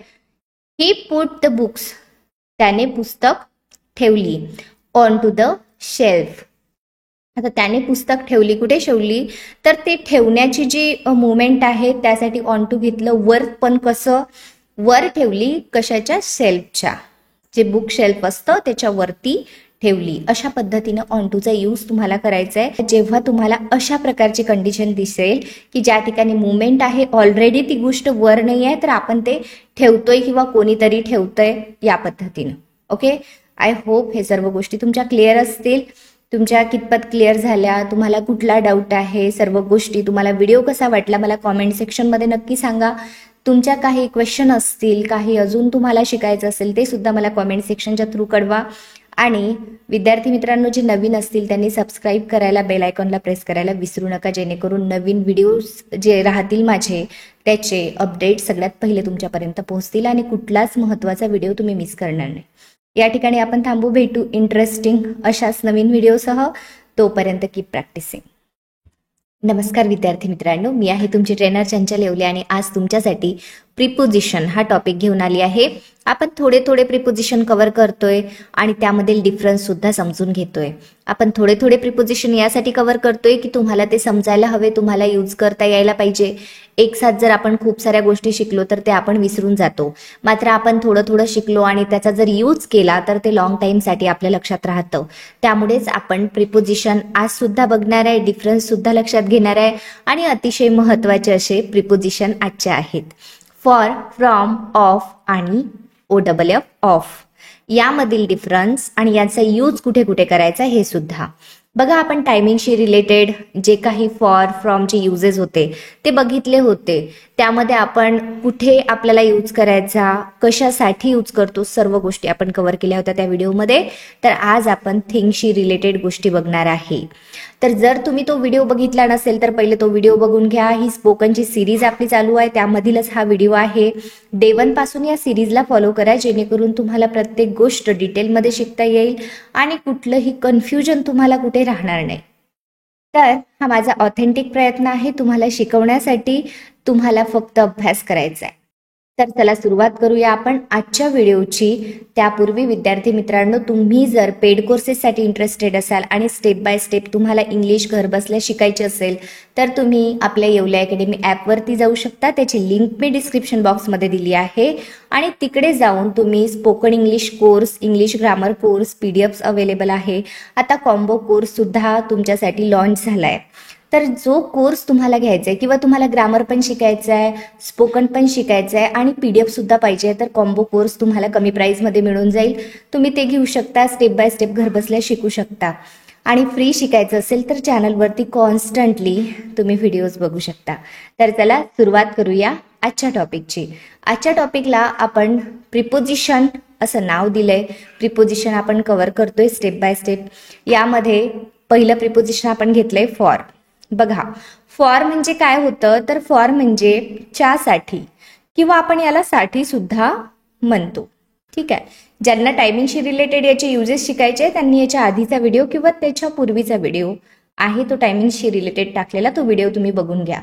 ही पुट द बुक्स, त्याने पुस्तक ठेवली. ऑन टू द शेल्फ, आता त्याने पुस्तक ठेवली. कुठे ठेवली? तर ते ठेवण्याची जी मुवमेंट आहे त्यासाठी ऑन टू घेतलं. वर, पण कसं? वर ठेवली. कशाच्या? शेल्फच्या. जे बुक शेल्फ असतं त्याच्यावरती ठेवली, अशा पद्धतीनं ऑन टूचा यूज तुम्हाला करायचा आहे. जेव्हा तुम्हाला अशा प्रकारची कंडिशन दिसेल की ज्या ठिकाणी मुवमेंट आहे, ऑलरेडी ती गोष्ट वर नाही आहे, तर आपण ते ठेवतोय किंवा कोणीतरी ठेवतोय या पद्धतीनं. ओके, आय होप हे सर्व गोष्टी तुमच्या क्लिअर असतील. तुमच्या कितपत क्लिअर झाल्या, तुम्हाला कुठला डाऊट आहे, सर्व गोष्टी, तुम्हाला व्हिडिओ कसा वाटला मला कॉमेंट सेक्शनमध्ये नक्की सांगा. तुमच्या काही क्वेश्चन असतील, काही अजून तुम्हाला शिकायचं असेल ते सुद्धा मला कॉमेंट सेक्शनच्या थ्रू कळवा. आणि विद्यार्थी मित्रांनो, जे नवीन असतील त्यांनी सबस्क्राईब करायला, बेल आयकॉनला प्रेस करायला विसरू नका, जेणेकरून नवीन व्हिडिओज जे राहतील माझे त्याचे अपडेट सगळ्यात पहिले तुमच्यापर्यंत पोहोचतील आणि कुठलाच महत्त्वाचा व्हिडिओ तुम्ही मिस करणार नाही. या ठिकाणी आपण थांबू, भेटू इंटरेस्टिंग अशाच नवीन व्हिडिओसह. तोपर्यंत कीप प्रॅक्टिसिंग. नमस्कार विद्यार्थी मित्रांनो, मी आहे तुमची ट्रेनर चंचल येवले आणि आज तुमच्यासाठी प्रिपोजिशन हा टॉपिक घेऊन आली आहे. आपण थोडे थोडे प्रिपोजिशन कव्हर करतोय आणि त्यामधील डिफरन्स सुद्धा समजून घेतोय. आपण थोडे थोडे प्रिपोजिशन यासाठी कव्हर करतोय की तुम्हाला ते समजायला हवे, तुम्हाला यूज करता यायला पाहिजे. एक साथ जर आपण खूप साऱ्या गोष्टी शिकलो तर ते आपण विसरून जातो. मात्र आपण थोडं थोडं शिकलो आणि त्याचा जर यूज केला तर ते लॉंग टाईमसाठी आपल्या लक्षात राहतं. त्यामुळेच आपण प्रिपोजिशन आज सुद्धा बघणार आहे, डिफरन्स सुद्धा लक्षात घेणार आहे आणि अतिशय महत्त्वाचे असे प्रिपोजिशन आजचे आहेत. फॉर, फ्रॉम, ऑफ आणि OFF ऑफ यामधील डिफरन्स आणि याचा यूज कुठे कुठे करायचा हे सुद्धा बघा. आपण टायमिंगशी रिलेटेड जे काही फॉर, फ्रॉमचे युजेस होते ते बघितले होते. त्यामध्ये आपण कुठे आपल्याला यूज करायचा, कशासाठी यूज करतो, सर्व गोष्टी आपण कव्हर केल्या होत्या त्या व्हिडिओमध्ये. तर आज आपण थिंगशी रिलेटेड गोष्टी बघणार आहे. तर जर तुम्ही तो व्हिडिओ बघितला नसेल तर पहिले तो व्हिडिओ बघून घ्या. ही स्पोकनची सिरीज आपली चालू आहे, त्यामधीलच हा व्हिडिओ आहे. डे 1 पासून या सिरीजला फॉलो करा, जेणेकरून तुम्हाला प्रत्येक गोष्ट डिटेलमध्ये शिकता येईल आणि कुठलंही कन्फ्युजन तुम्हाला कुठे राहणार नाही. तर हा माझा ऑथेंटिक प्रयत्न आहे तुम्हाला शिकवण्यासाठी. तुम्हाला फक्त अभ्यास करायचा आहे. तर चला सुरुवात करूया आपण आजच्या व्हिडिओची. त्यापूर्वी विद्यार्थी मित्रांनो, तुम्ही जर पेड कोर्सेससाठी इंटरेस्टेड असाल आणि स्टेप बाय स्टेप तुम्हाला इंग्लिश घरबसल्या शिकायचे असेल तर तुम्ही आपल्या येवले अकॅडमी ॲपवरती जाऊ शकता. त्याची लिंक मी डिस्क्रिप्शन बॉक्समध्ये दिली आहे आणि तिकडे जाऊन तुम्ही spoken English course, English grammar course, PDFs available आहे. आता कॉम्बो कोर्स सुद्धा तुमच्यासाठी लॉन्च झाला आहे. तर जो कोर्स तुम्हाला घ्यायचा आहे किंवा तुम्हाला ग्रामर पण शिकायचं आहे, स्पोकन पण शिकायचं आहे आणि PDF सुद्धा पाहिजे तर कॉम्बो कोर्स तुम्हाला कमी प्राईसमध्ये मिळून जाईल. तुम्ही ते घेऊ शकता, स्टेप बाय स्टेप घरबसल्या शिकू शकता. आणि फ्री शिकायचं असेल तर चॅनलवरती कॉन्स्टंटली तुम्ही व्हिडिओज बघू शकता. तर चला सुरुवात करूया आजच्या टॉपिकची. आजच्या टॉपिकला आपण प्रिपोजिशन असं नाव दिलंय. प्रिपोजिशन आपण कव्हर करतोय स्टेप बाय स्टेप. यामध्ये पहिलं प्रिपोजिशन आपण घेतलंय फॉर. बघा, फॉर म्हणजे काय होतं, तर फॉर म्हणजे च्यासाठी किंवा आपण याला साठी सुद्धा म्हणतो. ठीक आहे, ज्यांना टायमिंगशी रिलेटेड याचे युजेस शिकायचे त्यांनी याच्या आधीचा व्हिडिओ किंवा त्याच्या पूर्वीचा व्हिडिओ आहे तो टायमिंगशी रिलेटेड टाकलेला, तो व्हिडिओ तुम्ही बघून घ्या.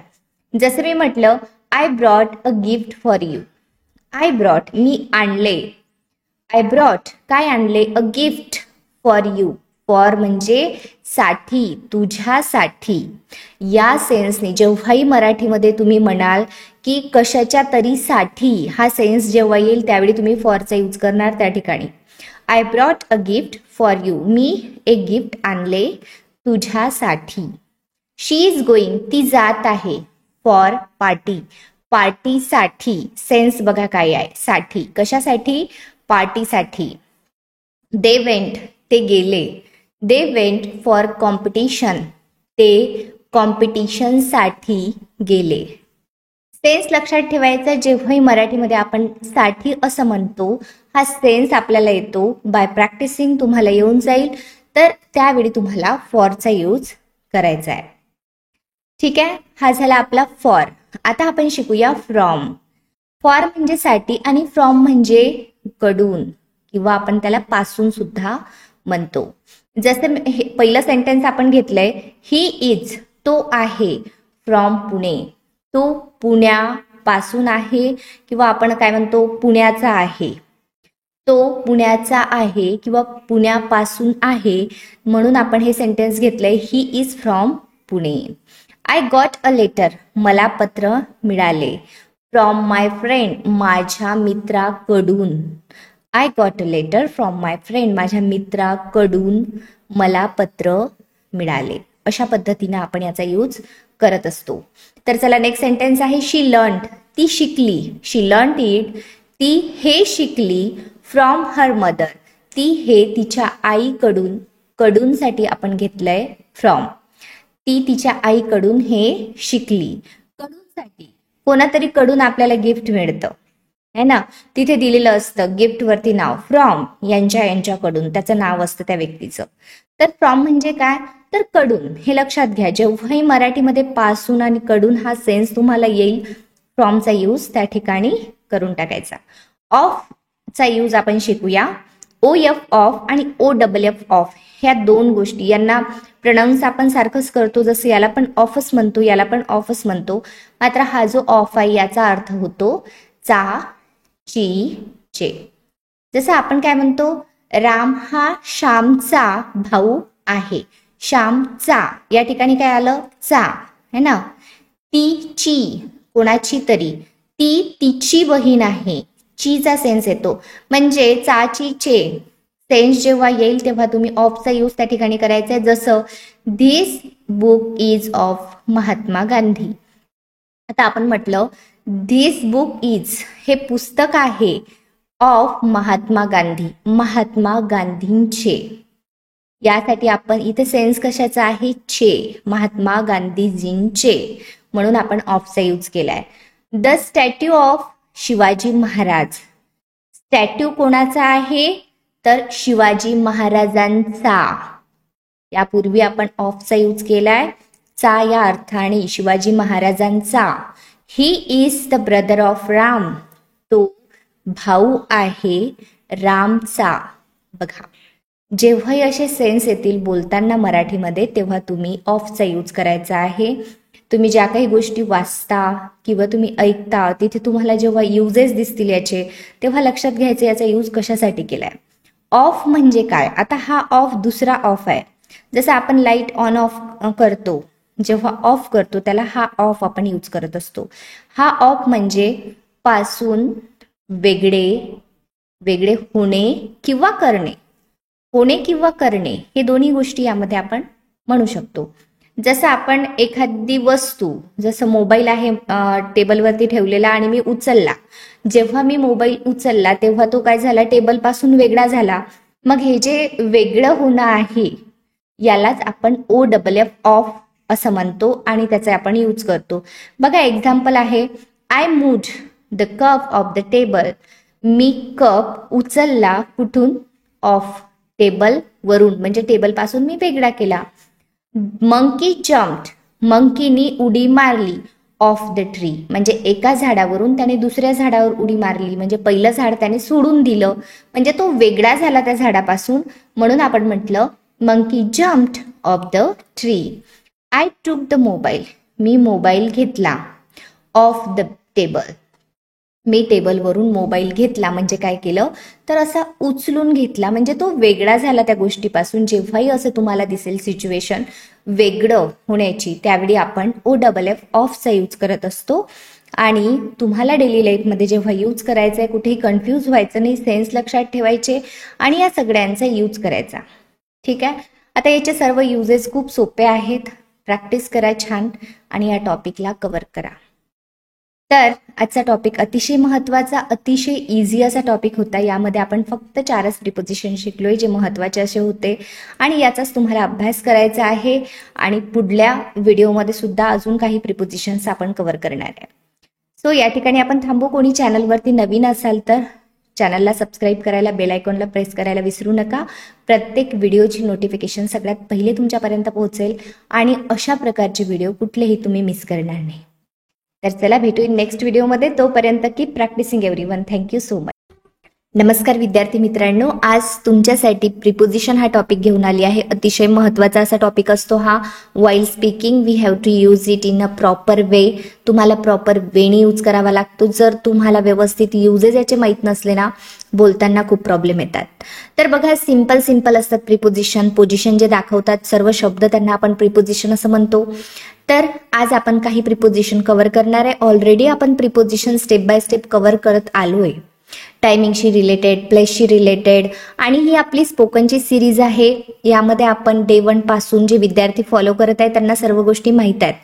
जसं मी म्हटलं, I brought a gift for you. I brought me आणले. आय ब्रॉट काय आणले, अ गिफ्ट फॉर यू. फॉर म्हणजे साठी, तुझ्यासाठी. या सेन्सने जेव्हाही मराठीमध्ये तुम्ही म्हणाल की कशाच्या तरी साठी, हा सेन्स जेव्हा येईल त्यावेळी तुम्ही फॉरचा यूज करणार त्या ठिकाणी. I brought a gift for you, मी एक गिफ्ट आणले तुझ्यासाठी. शी इज गोईंग, ती जात आहे. फॉर पार्टी, पार्टीसाठी. सेन्स बघा काय आहे, साठी. कशासाठी, पार्टीसाठी. दे वेंट, ते गेले. दे वेंट फॉर कॉम्पिटिशन, ते कॉम्पिटिशनसाठी गेले. सेन्स लक्षात ठेवायचा, जेव्हाही मराठीमध्ये आपण साठी असं म्हणतो हा सेन्स आपल्याला येतो. बाय प्रॅक्टिसिंग तुम्हाला येऊन जाईल, तर त्यावेळी तुम्हाला फॉरचा यूज करायचा आहे. ठीक आहे, हा झाला आपला फॉर. आता आपण शिकूया फ्रॉम. फॉर म्हणजे साठी आणि फ्रॉम म्हणजे कडून किंवा आपण त्याला पासून सुद्धा म्हणतो. जसं पहिलं सेंटेन्स आपण घेतलंय, ही इज, तो आहे. फ्रॉम पुणे, तो पुण्यापासून आहे किंवा आपण काय म्हणतो, पुण्याचा आहे. तो पुण्याचा आहे किंवा पुण्यापासून आहे, म्हणून आपण हे सेंटेन्स घेतलंय, he is from Pune. I got a letter, मला पत्र मिळाले. फ्रॉम माय फ्रेंड, माझ्या मित्राकडून. I got a letter from my friend. माझ्या मित्राकडून मला पत्र मिळाले. अशा पद्धतीने आपण याचा यूज करत असतो. तर चला नेक्स्ट सेंटेन्स आहे शी लर्न्ड. ती शिकली. शी लर्न्ड इट. ती हे शिकली फ्रॉम हर मदर. ती हे तिच्या आईकडून. कडूनसाठी आपण घेतलंय फ्रॉम. ती तिच्या आईकडून हे शिकली. कडूनसाठी कोणातरी कडून आपल्याला गिफ्ट मिळतं है ना, तिथे दिलेलं असतं गिफ्ट वरती नाव फ्रॉम, यांच्याकडून त्याचं नाव असतं त्या व्यक्तीचं. तर फ्रॉम म्हणजे काय, तर कडून. हे लक्षात घ्या, जेव्हाही मराठीमध्ये पासून आणि कडून हा सेन्स तुम्हाला येईल, फ्रॉमचा यूज त्या ठिकाणी करून टाकायचा. ऑफचा यूज आपण शिकूया. OF ऑफ आणि OFF ऑफ ह्या दोन गोष्टी, यांना प्रोनाउन्स आपण सारखंच करतो, जसं याला पण ऑफच म्हणतो, याला पण ऑफच म्हणतो. मात्र हा जो ऑफ आहे याचा अर्थ होतो चा, ची, चे. जसं आपण काय म्हणतो, राम हा श्यामचा भाऊ आहे. श्यामचा या ठिकाणी काय आलं, चा है ना. तिची कोणाची तरी, ती तिची बहीण आहे. चीचा सेन्स येतो, म्हणजे चाची चे सेन्स जेव्हा येईल तेव्हा तुम्ही ऑफचा यूज त्या ठिकाणी करायचा आहे. जसं this book is of Mahatma Gandhi. आता आपण म्हटलं धिस बुक इज, हे पुस्तक आहे ऑफ महात्मा गांधी, महात्मा गांधींचे. यासाठी आपण इथे सेन्स कशाचा आहे, चे, महात्मा गांधीजींचे, म्हणून आपण ऑफचा यूज केलाय. The statue of Shivaji Maharaj. Statue कोणाचा आहे, तर शिवाजी महाराजांचा. यापूर्वी आपण ऑफचा यूज केलाय चा या अर्थाने, शिवाजी महाराजांचा. He is the brother of Ram. तो भाऊ आहे रामचा. बघा, जेव्हाही असे सेन्स येतील बोलताना मराठीमध्ये, तेव्हा तुम्ही ऑफचा यूज करायचा आहे. तुम्ही ज्या काही गोष्टी वाचता किंवा तुम्ही ऐकता, तिथे तुम्हाला जेव्हा युजेस दिसतील याचे, तेव्हा लक्षात घ्यायचं याचा यूज कशासाठी केलाय. ऑफ म्हणजे काय, आता हा ऑफ दुसरा ऑफ आहे. जसं आपण लाईट ऑन ऑफ करतो, जेव्हा ऑफ करतो त्याला हा ऑफ आपण यूज करत असतो. हा ऑफ म्हणजे पासून वेगळे, वेगळे होणे किंवा करणे. होणे किंवा करणे हे दोन्ही गोष्टी यामध्ये आपण म्हणू शकतो. जसं आपण एखादी वस्तू, जसं मोबाईल आहे टेबलवरती ठेवलेला आणि मी उचलला, जेव्हा मी मोबाईल उचलला तेव्हा तो काय झाला, टेबलपासून वेगळा झाला. मग हे जे वेगळं होणं आहे यालाच आपण OFF ऑफ असं म्हणतो आणि त्याचा आपण यूज करतो. बघा एक्झाम्पल आहे, I moved the cup of the table. Me cup उचलला कुठून, ऑफ, टेबल वरून, म्हणजे टेबल पासून मी वेगळा केला. Monkey jumped. मंकीनी उडी मारली ऑफ द ट्री, म्हणजे एका झाडावरून त्याने दुसऱ्या झाडावर उडी मारली, म्हणजे पहिलं झाड त्याने सोडून दिलं, म्हणजे तो वेगळा झाला त्या झाडापासून, म्हणून आपण म्हटलं monkey jumped off the tree. I took the mobile. मी मोबाईल घेतला ऑफ द टेबल. मी टेबलवरून मोबाईल घेतला म्हणजे काय केलं, तर असा उचलून घेतला, म्हणजे तो वेगळा झाला त्या गोष्टीपासून. जेव्हाही असं तुम्हाला दिसेल सिच्युएशन वेगळं होण्याची, त्यावेळी आपण OFF ऑफचा यूज करत असतो. आणि तुम्हाला डेली लाईफमध्ये जेव्हा यूज करायचा आहे, कुठेही कन्फ्यूज व्हायचं नाही, सेन्स लक्षात ठेवायचे आणि या सगळ्यांचा यूज करायचा. ठीक आहे, आता याचे सर्व युजेस खूप सोपे आहेत. प्रॅक्टिस करा छान आणि या टॉपिकला कव्हर करा. तर आजचा टॉपिक अतिशय महत्त्वाचा, अतिशय इझी असा टॉपिक होता. यामध्ये आपण फक्त 4च प्रिपोजिशन शिकलोय जे महत्त्वाचे असे होते आणि याचाच तुम्हाला अभ्यास करायचा आहे. आणि पुढल्या व्हिडिओमध्ये सुद्धा अजून काही प्रिपोजिशन्स आपण कव्हर करणार आहे. सो या ठिकाणी आपण थांबू. कोणी चॅनलवरती नवीन असाल तर चॅनलला सबस्क्राईब करायला, बेल आयकॉनला प्रेस करायला विसरू नका. प्रत्येक व्हिडिओची नोटिफिकेशन सगळ्यात पहिले तुमच्यापर्यंत पोहोचेल आणि अशा प्रकारचे व्हिडिओ कुठलेही तुम्ही मिस करणार नाही. तर चला भेटू नेक्स्ट व्हिडिओमध्ये. तोपर्यंत keep practising everyone. Thank you so much. नमस्कार विद्यार्थी मित्रांनो, आज तुमच्यासाठी प्रिपोजिशन हा टॉपिक घेऊन आली आहे. अतिशय महत्त्वाचा असा टॉपिक असतो हा. While speaking we have to use it in a proper way. तुम्हाला प्रॉपर वेने यूज करावा लागतो. जर तुम्हाला व्यवस्थित युजेस याचे माहीत नसले ना, बोलताना खूप प्रॉब्लेम येतात. तर बघा, सिंपल असतात प्रिपोजिशन. पोझिशन जे दाखवतात सर्व शब्द त्यांना आपण प्रिपोजिशन असं म्हणतो. तर आज आपण काही प्रिपोजिशन कव्हर करणार आहे. ऑलरेडी आपण preposition step by step cover करत आलोय. टायमिंगशी रिलेटेड, प्लेसशी रिलेटेड. आणि ही आपली स्पोकनची सिरीज आहे. यामध्ये आपण डे 1 पासून जे विद्यार्थी फॉलो करत आहेत त्यांना सर्व गोष्टी माहीत आहेत.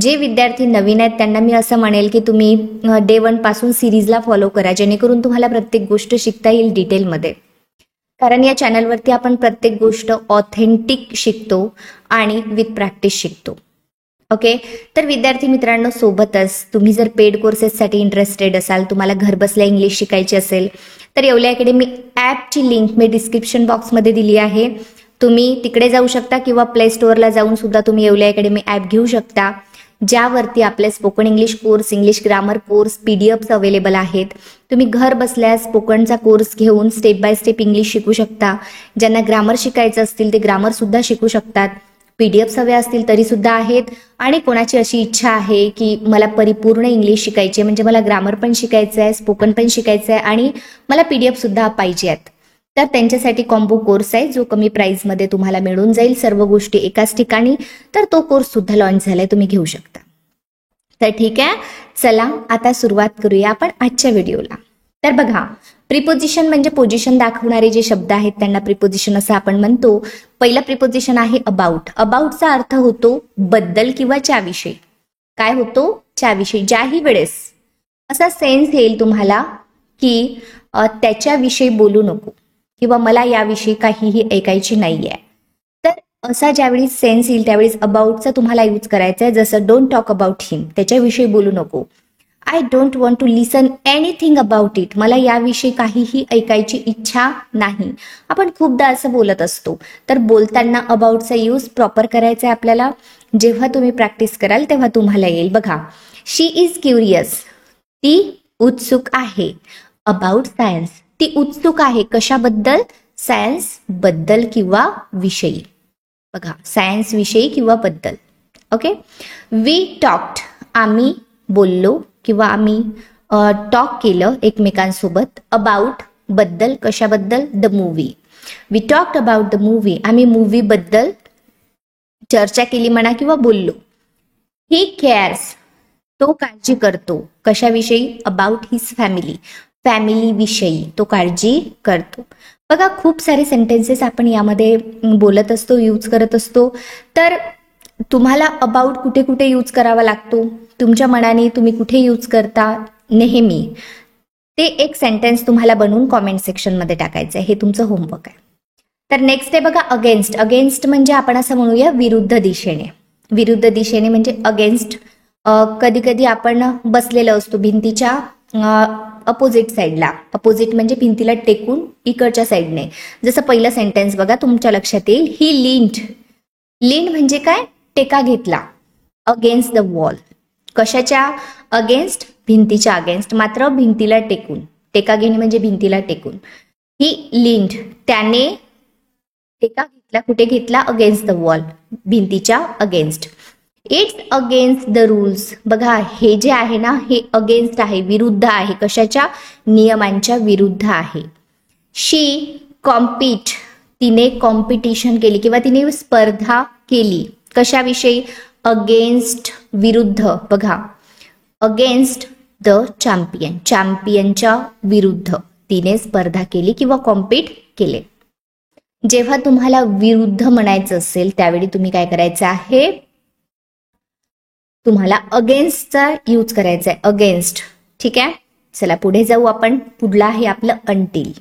जे विद्यार्थी नवीन आहेत त्यांना मी असं म्हणेल की तुम्ही डे 1 पासून सिरीजला फॉलो करा, जेणेकरून तुम्हाला प्रत्येक गोष्ट शिकता येईल डिटेलमध्ये. कारण या चॅनलवरती आपण प्रत्येक गोष्ट ऑथेंटिक शिकतो आणि विथ प्रॅक्टिस शिकतो. ओके, तर विद्यार्थी मित्रांनो, सोबतच तुम्ही जर पेड कोर्सेससाठी इंटरेस्टेड असाल, तुम्हाला घर बसल्या इंग्लिश शिकायची असेल, तर येवले अकॅडमी ॲपची लिंक मी डिस्क्रिप्शन बॉक्समध्ये दिली आहे. तुम्ही तिकडे जाऊ शकता किंवा प्ले स्टोअरला जाऊन सुद्धा तुम्ही येवले अकॅडमी ॲप घेऊ शकता, ज्यावरती आपले spoken English course, English grammar course, PDFs available आहेत. तुम्ही घर बसल्या स्पोकनचा कोर्स घेऊन स्टेप बाय स्टेप इंग्लिश शिकू शकता. ज्यांना ग्रामर शिकायचं असतील ते ग्रामर सुद्धा शिकू शकतात. PDFs हवे असतील तरी सुद्धा आहेत. आणि कोणाची अशी इच्छा आहे की मला परिपूर्ण इंग्लिश शिकायची आहे, म्हणजे मला ग्रामर पण शिकायचं आहे, स्पोकन पण शिकायचं आहे आणि मला PDF सुद्धा पाहिजे आहेत, तर त्यांच्यासाठी कॉम्बो कोर्स आहे जो कमी प्राइसमध्ये तुम्हाला मिळून जाईल, सर्व गोष्टी एकाच ठिकाणी. तर तो कोर्स सुद्धा लॉन्च झालाय, तुम्ही घेऊ शकता. तर ठीक आहे, चला आता सुरुवात करूया आपण आजच्या व्हिडिओला. तर बघा, प्रिपोजिशन म्हणजे पोझिशन दाखवणारे जे शब्द आहेत त्यांना प्रिपोजिशन असं आपण म्हणतो. पहिलं प्रिपोजिशन आहे अबाउट. अबाउटचा अर्थ होतो बद्दल किंवा च्याविषयी. काय होतो? च्याविषयी. ज्याही वेळेस असा सेन्स येईल तुम्हाला की त्याच्याविषयी बोलू नको किंवा मला याविषयी काहीही ऐकायची नाहीये, तर असा ज्यावेळी सेन्स येईल त्यावेळेस अबाउटचा तुम्हाला यूज करायचा आहे. जसं डोंट टॉक अबाउट हिम, त्याच्याविषयी बोलू नको. I don't want to listen anything about it, मला याविषयी काहीही ऐकायची इच्छा नाही. आपण खूपदा असं बोलत असतो, तर बोलताना अबाउटचा यूज प्रॉपर करायचा आहे आपल्याला. जेव्हा तुम्ही प्रॅक्टिस कराल तेव्हा तुम्हाला येईल. बघा, शी इज क्युरियस, ती उत्सुक आहे. अबाउट सायन्स, ती उत्सुक आहे कशाबद्दल? सायन्स बद्दल किंवा विषयी. बघा, सायन्स विषयी किंवा बद्दल. ओके, वी टॉक्ड, आम्ही बोललो किंवा आम्ही टॉक केलं एकमेकांसोबत. अबाउट बद्दल, कशाबद्दल? The movie. We talked about the movie, आम्ही मूवी बद्दल चर्चा केली म्हणा किंवा बोललो. ही केअर्स, तो काळजी करतो. कशाविषयी? अबाउट हिज फॅमिली, फॅमिली विषयी तो काळजी करतो. बघा, खूप सारे सेंटेन्सेस आपण यामध्ये बोलत असतो, यूज करत असतो. तर तुम्हाला अबाउट कुठे कुठे यूज करावा लागतो, तुमच्या मनाने तुम्ही कुठे यूज करता नेहमी, ते एक सेंटेन्स तुम्हाला बनवून कॉमेंट सेक्शनमध्ये टाकायचं आहे. हे तुमचं होमवर्क आहे. तर नेक्स्ट आहे बघा अगेन्स्ट. अगेन्स्ट म्हणजे आपण असं म्हणूया विरुद्ध दिशेने. विरुद्ध दिशेने म्हणजे अगेन्स्ट. कधी कधी आपण बसलेलो असतो भिंतीच्या अपोजिट साईडला. अपोजिट म्हणजे भिंतीला टेकून इकडच्या साईडने. जसं पहिलं सेंटेन्स बघा, तुमच्या लक्षात येईल. ही लीन्ड. लीन्ड म्हणजे काय? टेका घेतला. अगेन्स्ट द वॉल, कशाच्या अगेन्स्ट? भिंतीच्या अगेन्स्ट, मात्र भिंतीला टेकून. टेका घेणे म्हणजे भिंतीला टेकून. ही लीन्ड, त्याने टेका घेतला. कुठे घेतला? अगेन्स्ट द वॉल, भिंतीच्या against. It's against the rules. बघा, हे जे आहे ना, हे अगेन्स्ट आहे, विरुद्ध आहे. कशाच्या? नियमांच्या विरुद्ध आहे. शी कॉम्पीट, तिने कॉम्पिटिशन केली किंवा तिने स्पर्धा केली. कशाविषयी? अगेन्स्ट, विरुद्ध. बघा, अगेन्स्ट द चॅम्पियन, चॅम्पियनच्या विरुद्ध तिने स्पर्धा केली किंवा कॉम्पीट केले. जेव्हा तुम्हाला विरुद्ध म्हणायचं असेल त्यावेळी तुम्ही काय करायचं आहे? तुम्हाला अगेन्स्टचा यूज करायचा आहे. अगेन्स्ट. ठीक आहे, चला पुढे जाऊ आपण. पुढला आहे आपलं अंटिल.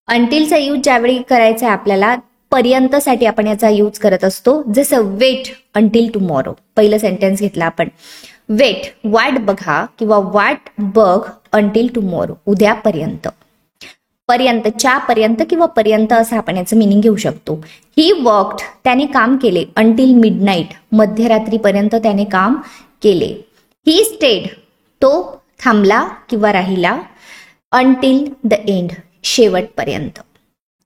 अंटिलचा यूज ज्यावेळी करायचा आहे आपल्याला, पर्यंतसाठी आपण याचा यूज करत असतो. जसं वेट अंटिल टुमॉरो. पहिलं सेंटेन्स घेतला आपण. वेट, वाट बघा किंवा वाट बघ अंटिल टुमॉरो, उद्यापर्यंत. पर्यंत, च्या पर्यंत किंवा पर्यंत असं आपण याचं मिनिंग घेऊ शकतो. ही वर्कड, त्याने काम केले. अंटिल मिडनाईट, मध्यरात्रीपर्यंत त्याने काम केले. ही स्टेड, तो थांबला किंवा राहिला. अंटिल द एंड, शेवटपर्यंत.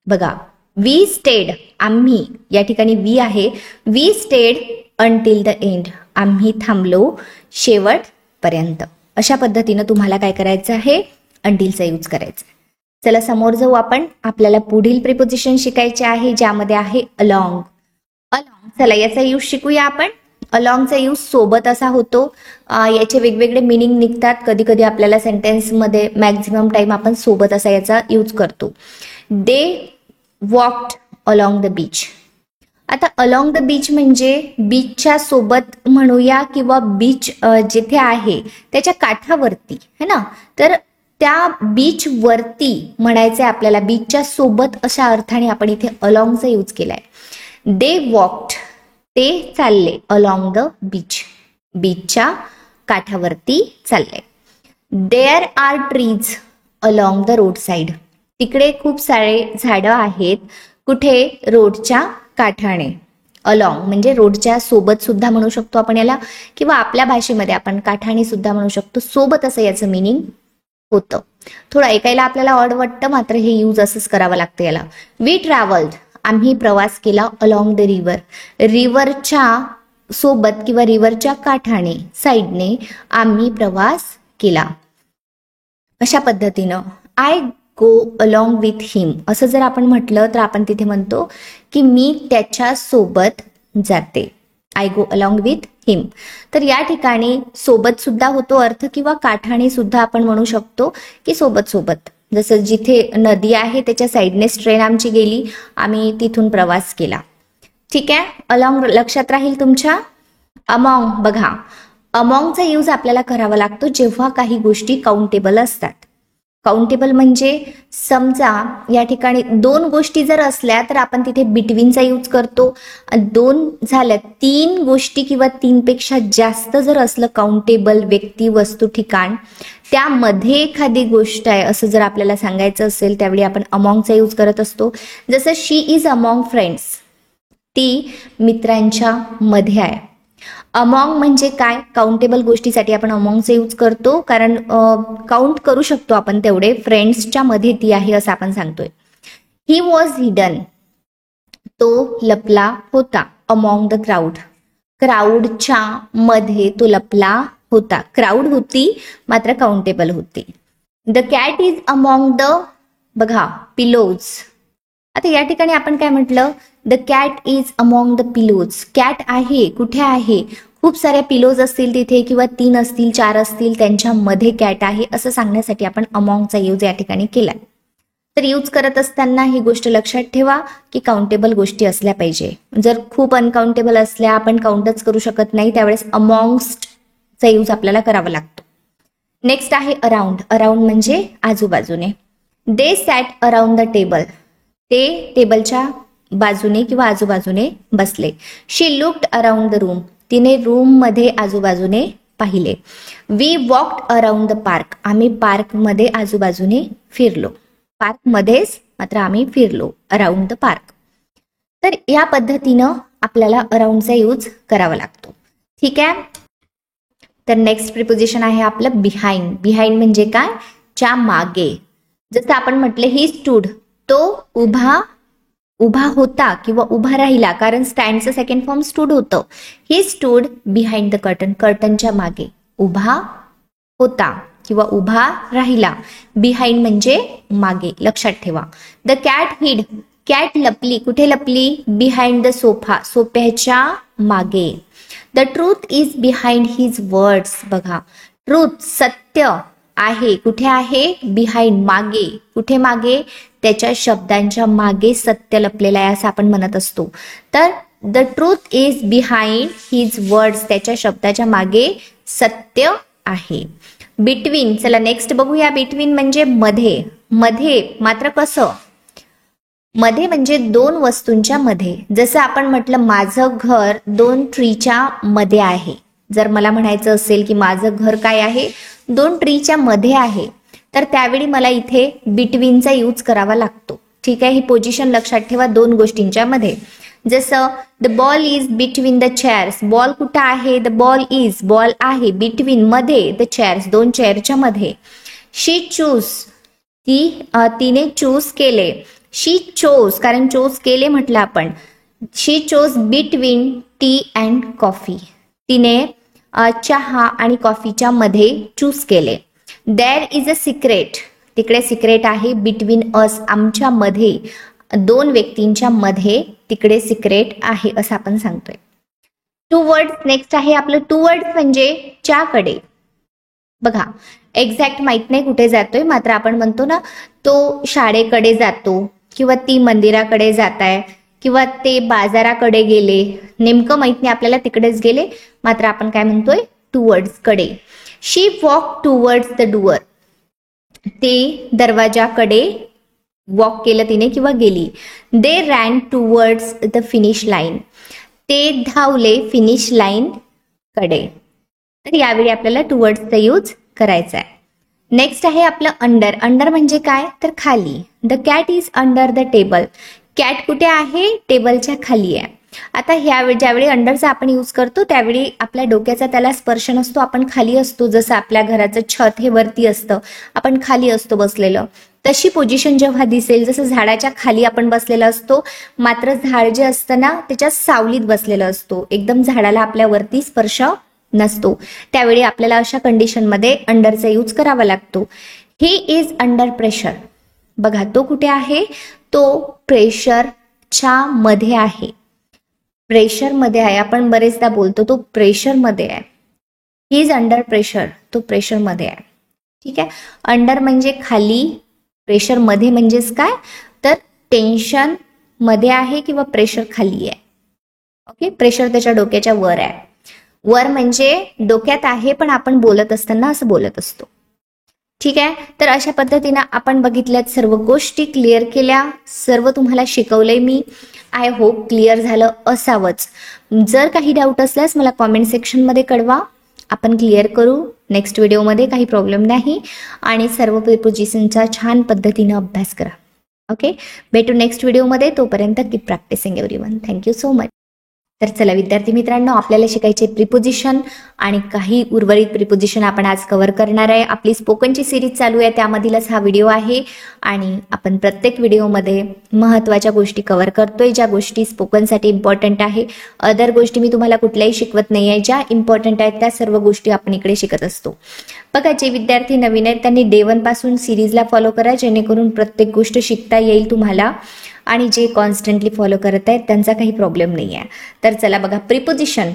बघा, वी स्टेड, आम्ही, या ठिकाणी वी आहे. We stayed until the end, आम्ही थांबलो शेवटपर्यंत. अशा पद्धतीनं तुम्हाला काय करायचं आहे? अंटिलचा यूज करायचा. चला समोर जाऊ आपण. आपल्याला पुढील प्रिपोजिशन शिकायचे आहे ज्यामध्ये आहे अलॉंग. अलॉंग, चला याचा यूज शिकूया आपण. अलॉंगचा यूज सोबत असा होतो. याचे वेगवेगळे मिनिंग निघतात. कधी कधी आपल्याला सेंटेन्समध्ये मॅक्झिमम टाइम आपण सोबत असा याचा यूज करतो. दे वॉक्ड अलॉंग द बीच. आता अलॉंग द बीच म्हणजे बीचच्या सोबत म्हणूया किंवा बीच जिथे आहे त्याच्या काठावरती है ना. तर त्या बीच वरती म्हणायचे आपल्याला, बीचच्या सोबत अशा अर्थाने आपण इथे अलॉंगचा यूज केलाय. दे वॉक्ड, ते चालले अलॉंग द बीच, बीचच्या काठावरती चालले. There are trees along the road side. तिकडे खूप सारे झाडं आहेत. कुठे? रोडच्या काठाने. अलॉंग म्हणजे रोडच्या सोबत सुद्धा म्हणू शकतो आपण याला, किंवा आपल्या भाषेमध्ये आपण काठाने सुद्धा म्हणू शकतो. सोबत असं याचं मिनिंग होतं. थोडं ऐकायला आपल्याला ऑड वाटतं, मात्र हे यूज असंच करावं लागतं याला. वी ट्रॅव्हल्ड, आम्ही प्रवास केला अलॉंग द रिव्हर, रिव्हरच्या सोबत किंवा रिव्हरच्या काठाने साईडने आम्ही प्रवास केला. अशा पद्धतीनं आय गो अलॉंग विथ हिम असं जर आपण म्हटलं तर आपण तिथे म्हणतो की मी त्याच्या सोबत जाते. आय गो अलॉंग विथ हिम. तर या ठिकाणी सोबत सुद्धा होतो अर्थ, किंवा काठाने सुद्धा आपण म्हणू शकतो की सोबत सोबत. जसं जिथे नदी आहे त्याच्या साईडनेच ट्रेन आमची गेली, आम्ही तिथून प्रवास केला. ठीक आहे, अलॉंग लक्षात राहील तुमच्या. अमॉंग बघा, अमॉंगचा यूज आपल्याला करावा लागतो जेव्हा काही गोष्टी काउंटेबल असतात. काउंटेबल म्हणजे समजा या ठिकाणी दोन गोष्टी जर असल्या तर आपण तिथे बिटवीनचा यूज करतो. दोन झाल्या, तीन गोष्टी किंवा तीनपेक्षा जास्त जर असलं काउंटेबल व्यक्ती, वस्तू, ठिकाण, त्यामध्ये एखादी गोष्ट आहे असं जर आपल्याला सांगायचं असेल त्यावेळी आपण अमॉंगचा यूज करत असतो. जसं शी इज अमॉंग फ्रेंड्स, ती मित्रांच्या मध्ये आहे. अमॉंग म्हणजे काय? काउंटेबल गोष्टीसाठी आपण अमॉंगचा यूज करतो, कारण काउंट करू शकतो आपण तेवढे. फ्रेंड्सच्या मध्ये ती आहे असं आपण सांगतोय. ही वॉज हिडन, तो लपला होता. अमॉंग द क्राऊड, क्राऊडच्या मध्ये तो लपला होता. क्राऊड होती मात्र काउंटेबल होती. The cat is among the, बघा, पिलोज. आता या ठिकाणी आपण काय म्हटलं? The cat is among the pillows. Cat आहे, कुठे आहे? खूप साऱ्या पिलोज असतील तिथे, किंवा 3 असतील, 4 असतील, त्यांच्यामध्ये कॅट आहे असं सांगण्यासाठी आपण अमॉंगचा यूज या ठिकाणी केलाय. तर यूज करत असताना ही गोष्ट लक्षात ठेवा की काउंटेबल गोष्टी असल्या पाहिजे. जर खूप अनकाउंटेबल असल्या, आपण काउंटच करू शकत नाही, त्यावेळेस अमॉंगस्टचा यूज आपल्याला करावा लागतो. नेक्स्ट आहे अराउंड. अराउंड म्हणजे आजूबाजूने. They sat around the table, ते टेबलच्या बाजूने किंवा आजूबाजूने बसले. She looked around the room, तिने रूम मध्ये आजूबाजूने पाहिले. We walked around the park, आम्ही पार्क मध्ये आजूबाजूने फिरलो. पार्क मध्येच मात्र आम्ही फिरलो, अराउंड द पार्क. तर या पद्धतीनं आपल्याला अराउंडचा यूज करावा लागतो. ठीक आहे. तर नेक्स्ट प्रिपोजिशन आहे आपलं बिहाइंड. बिहाइंड म्हणजे काय? च्या मागे. जसं आपण म्हटलं ही स्टूड, तो उभा होता किंवा उभा राहिला, कारण स्टँडचं सेकंड फॉर्म स्टूड होतं. He stood behind the curtain, कर्टनच्या मागे उभा होता किंवा उभा राहिला. बिहाइंड म्हणजे मागे, लक्षात ठेवा. द कॅट हिड, कॅट लपली, कुठे लपली? बिहाइंड द सोफा, सोफ्याच्या मागे. The truth is behind his words. बघा, ट्रूथ सत्य आहे, कुठे आहे? बिहाइंड मागे. कुठे मागे? त्याच्या शब्दांच्या मागे सत्य लपलेलं आहे असं आपण म्हणत असतो. तर the truth is behind his words, त्याच्या शब्दाच्या मागे सत्य आहे. बिटवीन, चला नेक्स्ट बघूया. बिटवीन म्हणजे मध्ये. मध्ये मात्र कसं? मध्ये म्हणजे दोन वस्तूंच्या मध्ये. जसं आपण म्हटलं माझं घर 2 ट्रीच्या मध्ये आहे. जर मला म्हणायचं असेल की माझं घर काय आहे? 2 ट्रीच्या मध्ये आहे, तर त्यावेळी मला इथे बिटवीनचा यूज करावा लागतो. ठीक आहे, ही पोझिशन लक्षात ठेवा, 2 गोष्टींच्या मध्ये. जसं the ball is between the chairs, ball कुठं आहे? द बॉल इज, बॉल आहे बिटवीन मध्ये, द चेअर्स 2 चेअरच्या मध्ये. शी चूज, तिने चूज केले. शी चोज, कारण चोज केले म्हटलं आपण. She chose between tea and coffee, तिने चहा आणि कॉफीच्या मध्ये चूज केले. देअर इज अ सिक्रेट, तिकडे सिक्रेट आहे. बिटवीन अस, आमच्या मध्ये, 2 व्यक्तींच्या मध्ये तिकडे सिक्रेट आहे असं आपण सांगतोय. टुवर्ड्स नेक्स्ट आहे आपलं. टुवर्ड्स म्हणजे च्याकडे. बघा एक्झॅक्ट माहित नाही कुठे जातोय, मात्र आपण म्हणतो ना तो शाळेकडे जातो किंवा ती मंदिराकडे जात आहे किंवा ते बाजाराकडे गेले, नेमकं माहित नाही आपल्याला तिकडेच गेले, मात्र आपण काय म्हणतोय टुवर्ड्स कडे. She walk towards the door. ते दरवाजाकडे वॉक केलं तिने किंवा गेली. They ran towards the finish line. ते धावले फिनिश लाईन कडे. तर यावेळी आपल्याला टुवर्ड्सचा यूज करायचा आहे. नेक्स्ट आहे आपलं अंडर. अंडर म्हणजे काय तर खाली. The cat is under the table. Cat कुठे आहे टेबलच्या खाली आहे. आता ज्यावेळी अंडरचा आपण यूज करतो त्यावेळी आपल्या डोक्याचा त्याला स्पर्श नसतो, आपण खाली असतो. जसं आपल्या घराचं छत हे वरती असतं, आपण खाली असतो बसलेलं, तशी पोझिशन जेव्हा दिसेल, जसं झाडाच्या खाली आपण बसलेला असतो, मात्र झाड जे असतं ना त्याच्या सावलीत बसलेलं असतो, एकदम झाडाला आपल्या वरती स्पर्श नसतो, त्यावेळी आपल्याला अशा कंडिशनमध्ये अंडरचा यूज करावा लागतो. He is under pressure. बघा तो कुठे आहे, तो प्रेशरच्या मध्ये आहे. प्रेशर मध्ये आहे, आपण बरेचदा बोलतो तो प्रेशर मध्ये आहे. ही इज अंडर प्रेशर, तो प्रेशर मध्ये आहे. ठीक आहे. अंडर म्हणजे खाली, प्रेशर मध्ये म्हणजेच काय तर टेन्शन मध्ये आहे किंवा प्रेशर खाली आहे. ओके. प्रेशर त्याच्या डोक्याच्या वर आहे. वर म्हणजे डोक्यात आहे पण आपण बोलत असताना असं बोलत असतो. ठीक आहे. तर अशा पद्धतीनं आपण बघितल्यात सर्व गोष्टी, क्लिअर केल्या, सर्व तुम्हाला शिकवलंय मी. आय होप क्लिअर झालं असावंच. जर काही डाऊट असल्यास मला कॉमेंट सेक्शनमध्ये कळवा, आपण क्लिअर करू नेक्स्ट व्हिडिओमध्ये, काही प्रॉब्लेम नाही. आणि सर्व प्रिपोजिशनचा छान पद्धतीनं अभ्यास करा. ओके. भेटू नेक्स्ट व्हिडिओमध्ये. तोपर्यंत keep practising everyone. Thank you so much. तर चला विद्यार्थी मित्रांनो, आपल्याला शिकायचे प्रिपोजिशन आणि काही उर्वरित प्रिपोजिशन आपण आज कव्हर करणार आहे. आपली स्पोकनची सिरीज चालू आहे, त्यामधीलच हा व्हिडिओ आहे. आणि आपण प्रत्येक व्हिडिओमध्ये महत्त्वाच्या गोष्टी कव्हर करतोय, ज्या गोष्टी स्पोकनसाठी इम्पॉर्टंट आहे. अदर गोष्टी मी तुम्हाला कुठल्याही शिकवत नाही आहे, ज्या इम्पॉर्टंट आहेत त्या सर्व गोष्टी आपण इकडे शिकत असतो. बघा, जे विद्यार्थी नवीन आहेत त्यांनी डे 1 पासून सिरीजला फॉलो करा, जेणेकरून प्रत्येक गोष्ट शिकता येईल तुम्हाला. आणि जे कॉन्स्टंटली फॉलो करत आहेत त्यांचा काही प्रॉब्लेम नाही आहे. तर चला बघा, प्रिपोजिशन.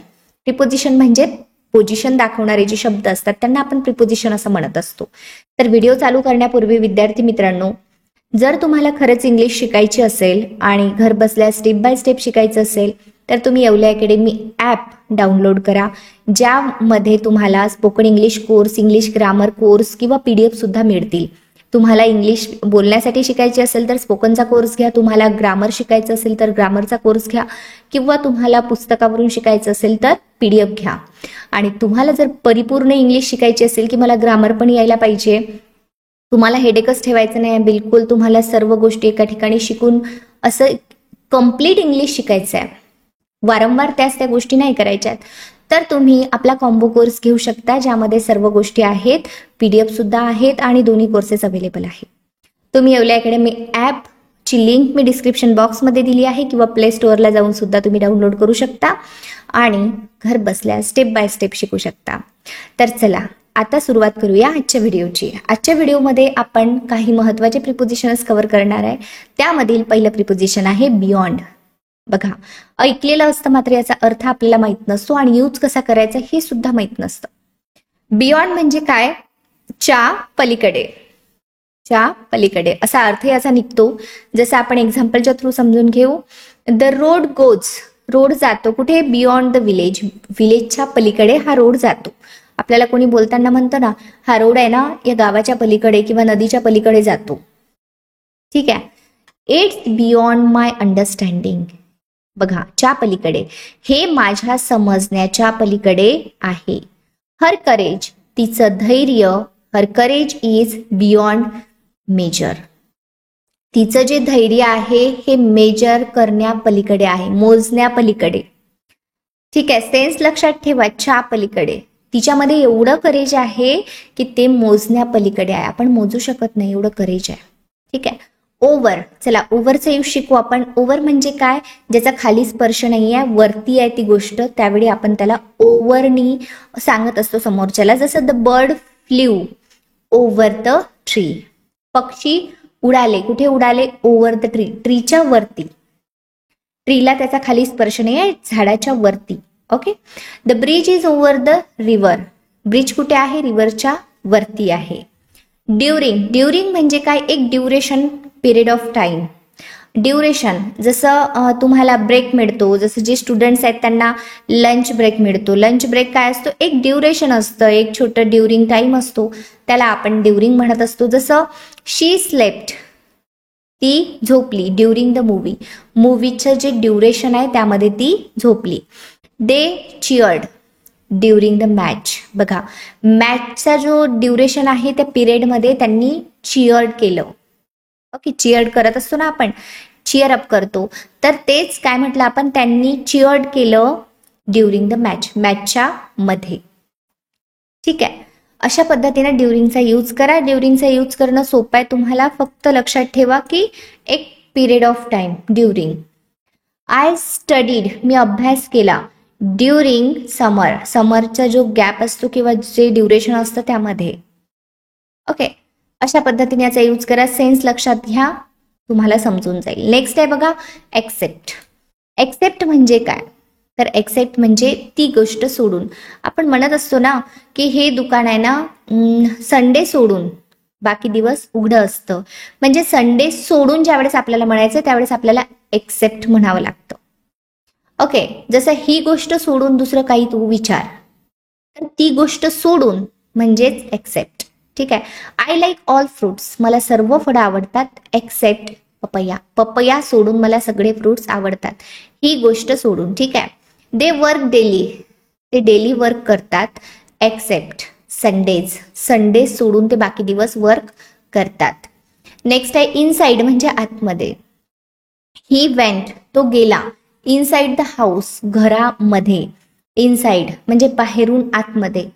प्रिपोजिशन म्हणजे पोझिशन दाखवणारे जे शब्द असतात त्यांना आपण प्रिपोजिशन असं म्हणत असतो. तर व्हिडिओ चालू करण्यापूर्वी विद्यार्थी मित्रांनो, जर तुम्हाला खरंच इंग्लिश शिकायची असेल आणि घर बसल्या स्टेप बाय स्टेप शिकायचं असेल तर तुम्ही येवले अकॅडमी ॲप डाउनलोड करा, ज्यामध्ये तुम्हाला spoken English course, English grammar course किंवा PDF सुद्धा मिळतील. तुम्हाला इंग्लिश बोलण्यासाठी शिकायची असेल तर स्पोकनचा कोर्स घ्या, तुम्हाला ग्रामर शिकायचं असेल तर ग्रामरचा कोर्स घ्या, किंवा तुम्हाला पुस्तकावरून शिकायचं असेल तर PDF घ्या. आणि तुम्हाला जर परिपूर्ण इंग्लिश शिकायची असेल की मला ग्रामर पण यायला पाहिजे, तुम्हाला हेडेकच ठेवायचं नाही, बिलकुल तुम्हाला सर्व गोष्टी एका ठिकाणी शिकून असं कम्प्लीट इंग्लिश शिकायचं आहे, वारंवार त्या गोष्टी नाही करायच्यात, तर तुम्ही आपला कॉम्बो कोर्स घेऊ शकता, ज्यामध्ये सर्व गोष्टी आहेत, PDF सुद्धा आहेत आणि दोन्ही कोर्सेस अवेलेबल आहेत. तुम्ही येवले अकॅडमी ॲपची लिंक मी डिस्क्रिप्शन बॉक्समध्ये दिली आहे, किंवा प्ले स्टोअरला जाऊन सुद्धा तुम्ही डाउनलोड करू शकता आणि घर बसल्या स्टेप बाय स्टेप शिकू शकता. तर चला आता सुरुवात करूया आजच्या व्हिडिओची. आजच्या व्हिडिओमध्ये आपण काही महत्त्वाचे प्रिपोजिशन्स कव्हर करणार आहे. त्यामधील पहिलं प्रिपोजिशन आहे बियॉन्ड. बघा, ऐकलेलं असतं मात्र याचा अर्थ आपल्याला माहित नसतो आणि यूज कसा करायचा हे सुद्धा माहित नसतं. बियॉन्ड म्हणजे काय, च्या पलीकडे. च्या पलीकडे असा अर्थ याचा निघतो. जसं आपण एक्झाम्पलच्या थ्रू समजून घेऊ. The road goes. रोड जातो कुठे, बियॉन्ड द विलेज. विलेजच्या पलीकडे हा रोड जातो. आपल्याला कोणी बोलताना म्हणतं ना, हा रोड आहे ना या गावाच्या पलीकडे किंवा नदीच्या पलीकडे जातो. ठीक आहे. It's beyond my understanding. बघा, च्या पलीकडे, हे माझ्या समजण्याच्या पलीकडे आहे. हर करेज, तिचं धैर्य. हर करेज इज बियॉन्ड मेजर. तिचं जे धैर्य आहे हे मेजर करण्या पलीकडे आहे, मोजण्या पलीकडे. ठीक आहे. सेन्स लक्षात ठेवा, च्या पलीकडे. तिच्यामध्ये एवढं करेज आहे की ते मोजण्या पलीकडे आहे, आपण मोजू शकत नाही एवढं करेज आहे. ठीक आहे. ओव्हर. चला ओव्हरचा यूज शिकू आपण. ओव्हर म्हणजे काय, ज्याचा खाली स्पर्श नाही आहे, वरती आहे ती गोष्ट, त्यावेळी आपण त्याला ओव्हरनी सांगत असतो समोरच्याला. जसं the bird flew over the tree. पक्षी उडाले, कुठे उडाले, ओव्हर द ट्री. ट्रीच्या वरती. ट्रीला त्याचा खाली स्पर्श नाही आहे, झाडाच्या वरती. Okay. The bridge is over the river. Bridge कुठे आहे? रिव्हरच्या वरती आहे. ड्युरिंग. ड्युरिंग म्हणजे काय? एक duration, period of time. Duration जसं तुम्हाला ब्रेक मिळतो, जसं जे स्टुडंट्स आहेत त्यांना लंच ब्रेक मिळतो. लंच ब्रेक काय असतो? एक ड्युरेशन असतं, एक छोटं ड्युरिंग टाइम असतो, त्याला आपण ड्युरिंग म्हणत असतो. जसं शी स्लेप्ट, ती झोपली. ड्युरिंग द मूवी, मूवीचं जे ड्युरेशन आहे त्यामध्ये ती झोपली. दे चिअर्ड ड्युरिंग द मॅच. बघा, मॅचचा जो ड्युरेशन आहे त्या पिरियडमध्ये त्यांनी चिअर्ड केलं. ओके, चिअर्ड करत असतो ना आपण, चिअर अप करतो, तर तेच काय म्हटलं आपण, त्यांनी चिअर्ड केलं ड्युरिंग द मॅच, मॅचच्या मध्ये. ठीक आहे, अशा पद्धतीने ड्युरिंगचा यूज करा. ड्युरिंगचा यूज करणं सोपं आहे तुम्हाला, फक्त लक्षात ठेवा की एक period of time, during. I studied, मी अभ्यास केला. ड्युरिंग समर, समरचा जो गॅप असतो किंवा जे ड्युरेशन असतं त्यामध्ये. ओके, अशा पद्धतीने याचा यूज करा. सेन्स लक्षात घ्या, तुम्हाला समजून जाईल. नेक्स्ट आहे बघा, एक्सेप्ट. एक्सेप्ट म्हणजे काय? तर एक्सेप्ट म्हणजे ती गोष्ट सोडून. आपण म्हणत असतो ना की हे दुकान आहे ना संडे सोडून बाकी दिवस उघडं असतं, म्हणजे संडे सोडून ज्यावेळेस आपल्याला म्हणायचं त्यावेळेस आपल्याला एक्सेप्ट म्हणावं लागतं. ओके, जसं ही गोष्ट सोडून दुसरं काही तू विचार, तर ती गोष्ट सोडून म्हणजेच एक्सेप्ट. ठीक आहे. आय लाईक ऑल फ्रुट्स, मला सर्व फळं आवडतात, एक्सेप्ट पपया, पपया सोडून मला सगळे फ्रुट्स आवडतात, ही गोष्ट सोडून. ठीक आहे. दे वर्क डेली, ते डेली वर्क करतात, एक्सेप्ट संडेज, संडे सोडून ते बाकी दिवस वर्क करतात. नेक्स्ट आहे इनसाइड म्हणजे आतमध्ये. ही वेंट, तो गेला, इनसाइड द हाऊस, घरामध्ये. इनसाइड म्हणजे बाहेरून आतमध्ये.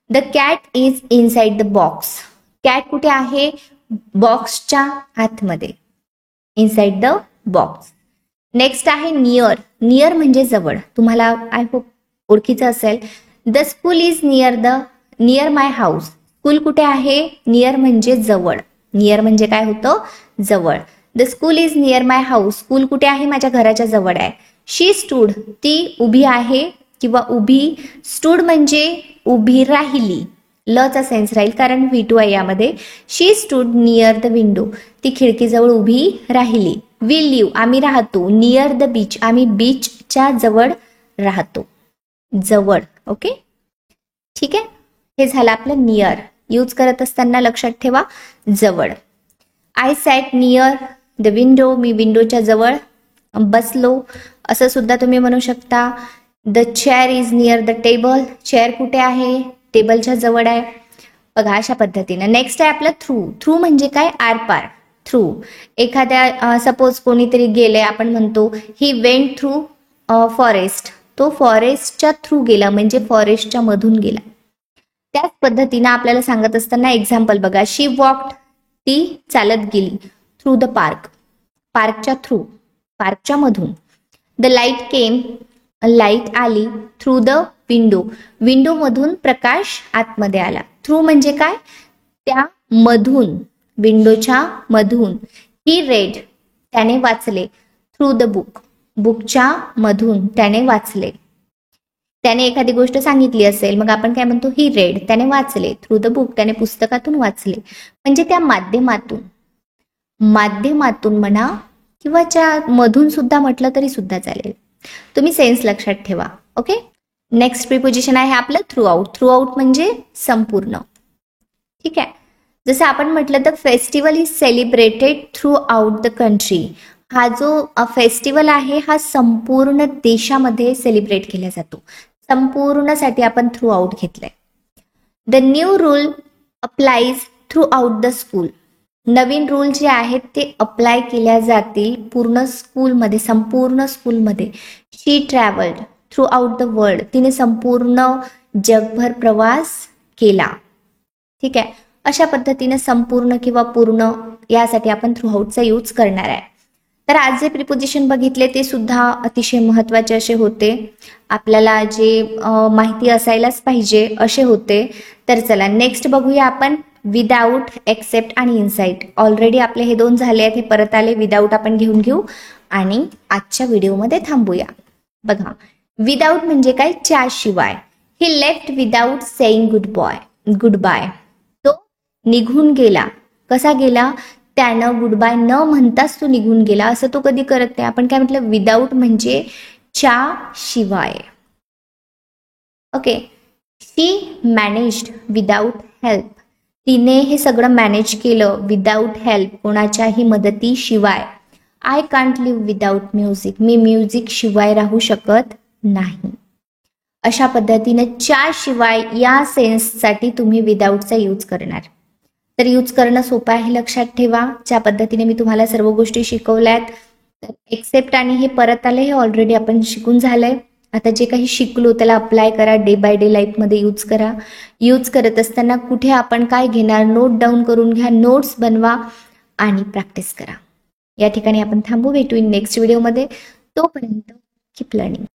The cat is inside the box, cat कुठे आहे? बॉक्सच्या आतमध्ये, इनसाइड द बॉक्स. नेक्स्ट आहे नियर. नियर म्हणजे जवळ, तुम्हाला आय होप ओळखीचं असेल. The school is near my house, school कुठे आहे? नियर म्हणजे जवळ, नियर म्हणजे काय होतं? जवळ. The school is near my house, school कुठे आहे? माझ्या घराच्या जवळ आहे. शी स्टूड, ती उभी आहे किंवा उभी. स्टूड म्हणजे उभी राहिली, लचा सेन्स राहील कारण V2 आहे यामध्ये. शी स्टूड नियर द विंडो, ती खिडकीजवळ उभी राहिली. वी लिव्ह, आम्ही राहतो. नियर द बीच, आम्ही बीचच्या जवळ राहतो, जवळ. ओके, ठीक आहे. हे झालं आपलं नियर. यूज करत असताना लक्षात ठेवा जवळ. I sat near the window, मी विंडोच्या जवळ बसलो, असं सुद्धा तुम्ही म्हणू शकता. The chair is near the table, chair कुठे आहे? टेबलच्या जवळ आहे. बघा अशा पद्धतीने. नेक्स्ट आहे आपलं थ्रू. थ्रू म्हणजे काय? आरपार. थ्रू, एखाद्या सपोज कोणीतरी गेले, आपण म्हणतो ही वेंट थ्रू फॉरेस्ट, तो फॉरेस्टच्या थ्रू गेला म्हणजे फॉरेस्टच्या मधून गेला. त्याच पद्धतीने आपल्याला सांगत असताना एक्झाम्पल बघा. शी वॉक्ड, ती चालत गेली. थ्रू द पार्क, पार्कच्या थ्रू, पार्कच्या मधून. द लाईट केम, लाईट आली. थ्रू द विंडो, विंडो मधून प्रकाश आतमध्ये आला. थ्रू म्हणजे काय? त्या मधून, विंडोच्या मधून. ही रेड, त्याने वाचले. थ्रू द बुक, बुकच्या मधून त्याने वाचले. त्याने एखादी गोष्ट सांगितली असेल, मग आपण काय म्हणतो? ही रेड, त्याने वाचले. थ्रू द बुक, त्याने पुस्तकातून वाचले. म्हणजे त्या माध्यमातून, माध्यमातून म्हणा किंवा त्या मधून सुद्धा म्हटलं तरी सुद्धा चालेल. तुम्ही सेन्स लक्षात ठेवा. ओके. नेक्स्ट प्रिपोजिशन आहे आपलं थ्रू आउट. थ्रू आउट म्हणजे संपूर्ण. ठीक आहे. जसं आपण म्हटलं तर festival is celebrated through out the country. हा जो फेस्टिवल आहे हा संपूर्ण देशामध्ये सेलिब्रेट केला जातो. संपूर्णसाठी आपण थ्रू आउट घेतलंय. The new rule applies through out the school. Naveen rule जे आहेत ते अप्लाय केल्या जातील पूर्ण स्कूलमध्ये, संपूर्ण स्कूलमध्ये. She travelled throughout the world. तिने संपूर्ण जगभर प्रवास केला. ठीक आहे. अशा पद्धतीने संपूर्ण किंवा पूर्ण यासाठी आपण थ्रू आउटचा यूज करणार आहे. तर आज जे प्रिपोजिशन बघितले ते सुद्धा अतिशय महत्त्वाचे असे होते, आपल्याला जे माहिती असायलाच पाहिजे असे होते. तर चला नेक्स्ट बघूया आपण विदाऊट, एक्सेप्ट आणि इनसाइड. ऑलरेडी आपले हे दोन झाले आहेत, हे परत आले. विदाऊट आपण घेऊन घेऊ आणि आजच्या व्हिडिओमध्ये थांबूया. बघा विदाऊट म्हणजे काय, च्या शिवाय. He left without saying goodbye. तो निघून गेला. कसा गेला, त्यानं गुड बाय न म्हणताच तो निघून गेला. असं तो कधी करत नाही. आपण काय म्हटलं, विदाऊट म्हणजे च्या शिवाय. Okay. She managed without help. तिने हे सगळं मॅनेज केलं विदाऊट हेल्प, कोणाच्याही मदतीशिवाय. I can't live without music. मी म्युझिक शिवाय राहू शकत नाही. अशा पद्धतीने च्या शिवाय या सेन्ससाठी तुम्ही विदाऊटचा यूज करणार. तर यूज करणं सोपं आहे, लक्षात ठेवा. ज्या पद्धतीने मी तुम्हाला सर्व गोष्टी शिकवल्यात, तर एक्सेप्ट आणि हे परत आले हे ऑलरेडी आपण शिकून झालंय. आता जे काही शिकलो त्याला अप्लाय करा, डे बाय डे लाईफमध्ये यूज करा. यूज करत असताना कुठे आपण काय घेणार, नोट डाऊन करून घ्या, नोट्स बनवा आणि प्रॅक्टिस करा. या ठिकाणी आपण थांबू, भेटू इन नेक्स्ट व्हिडिओमध्ये. तोपर्यंत कीप लर्निंग.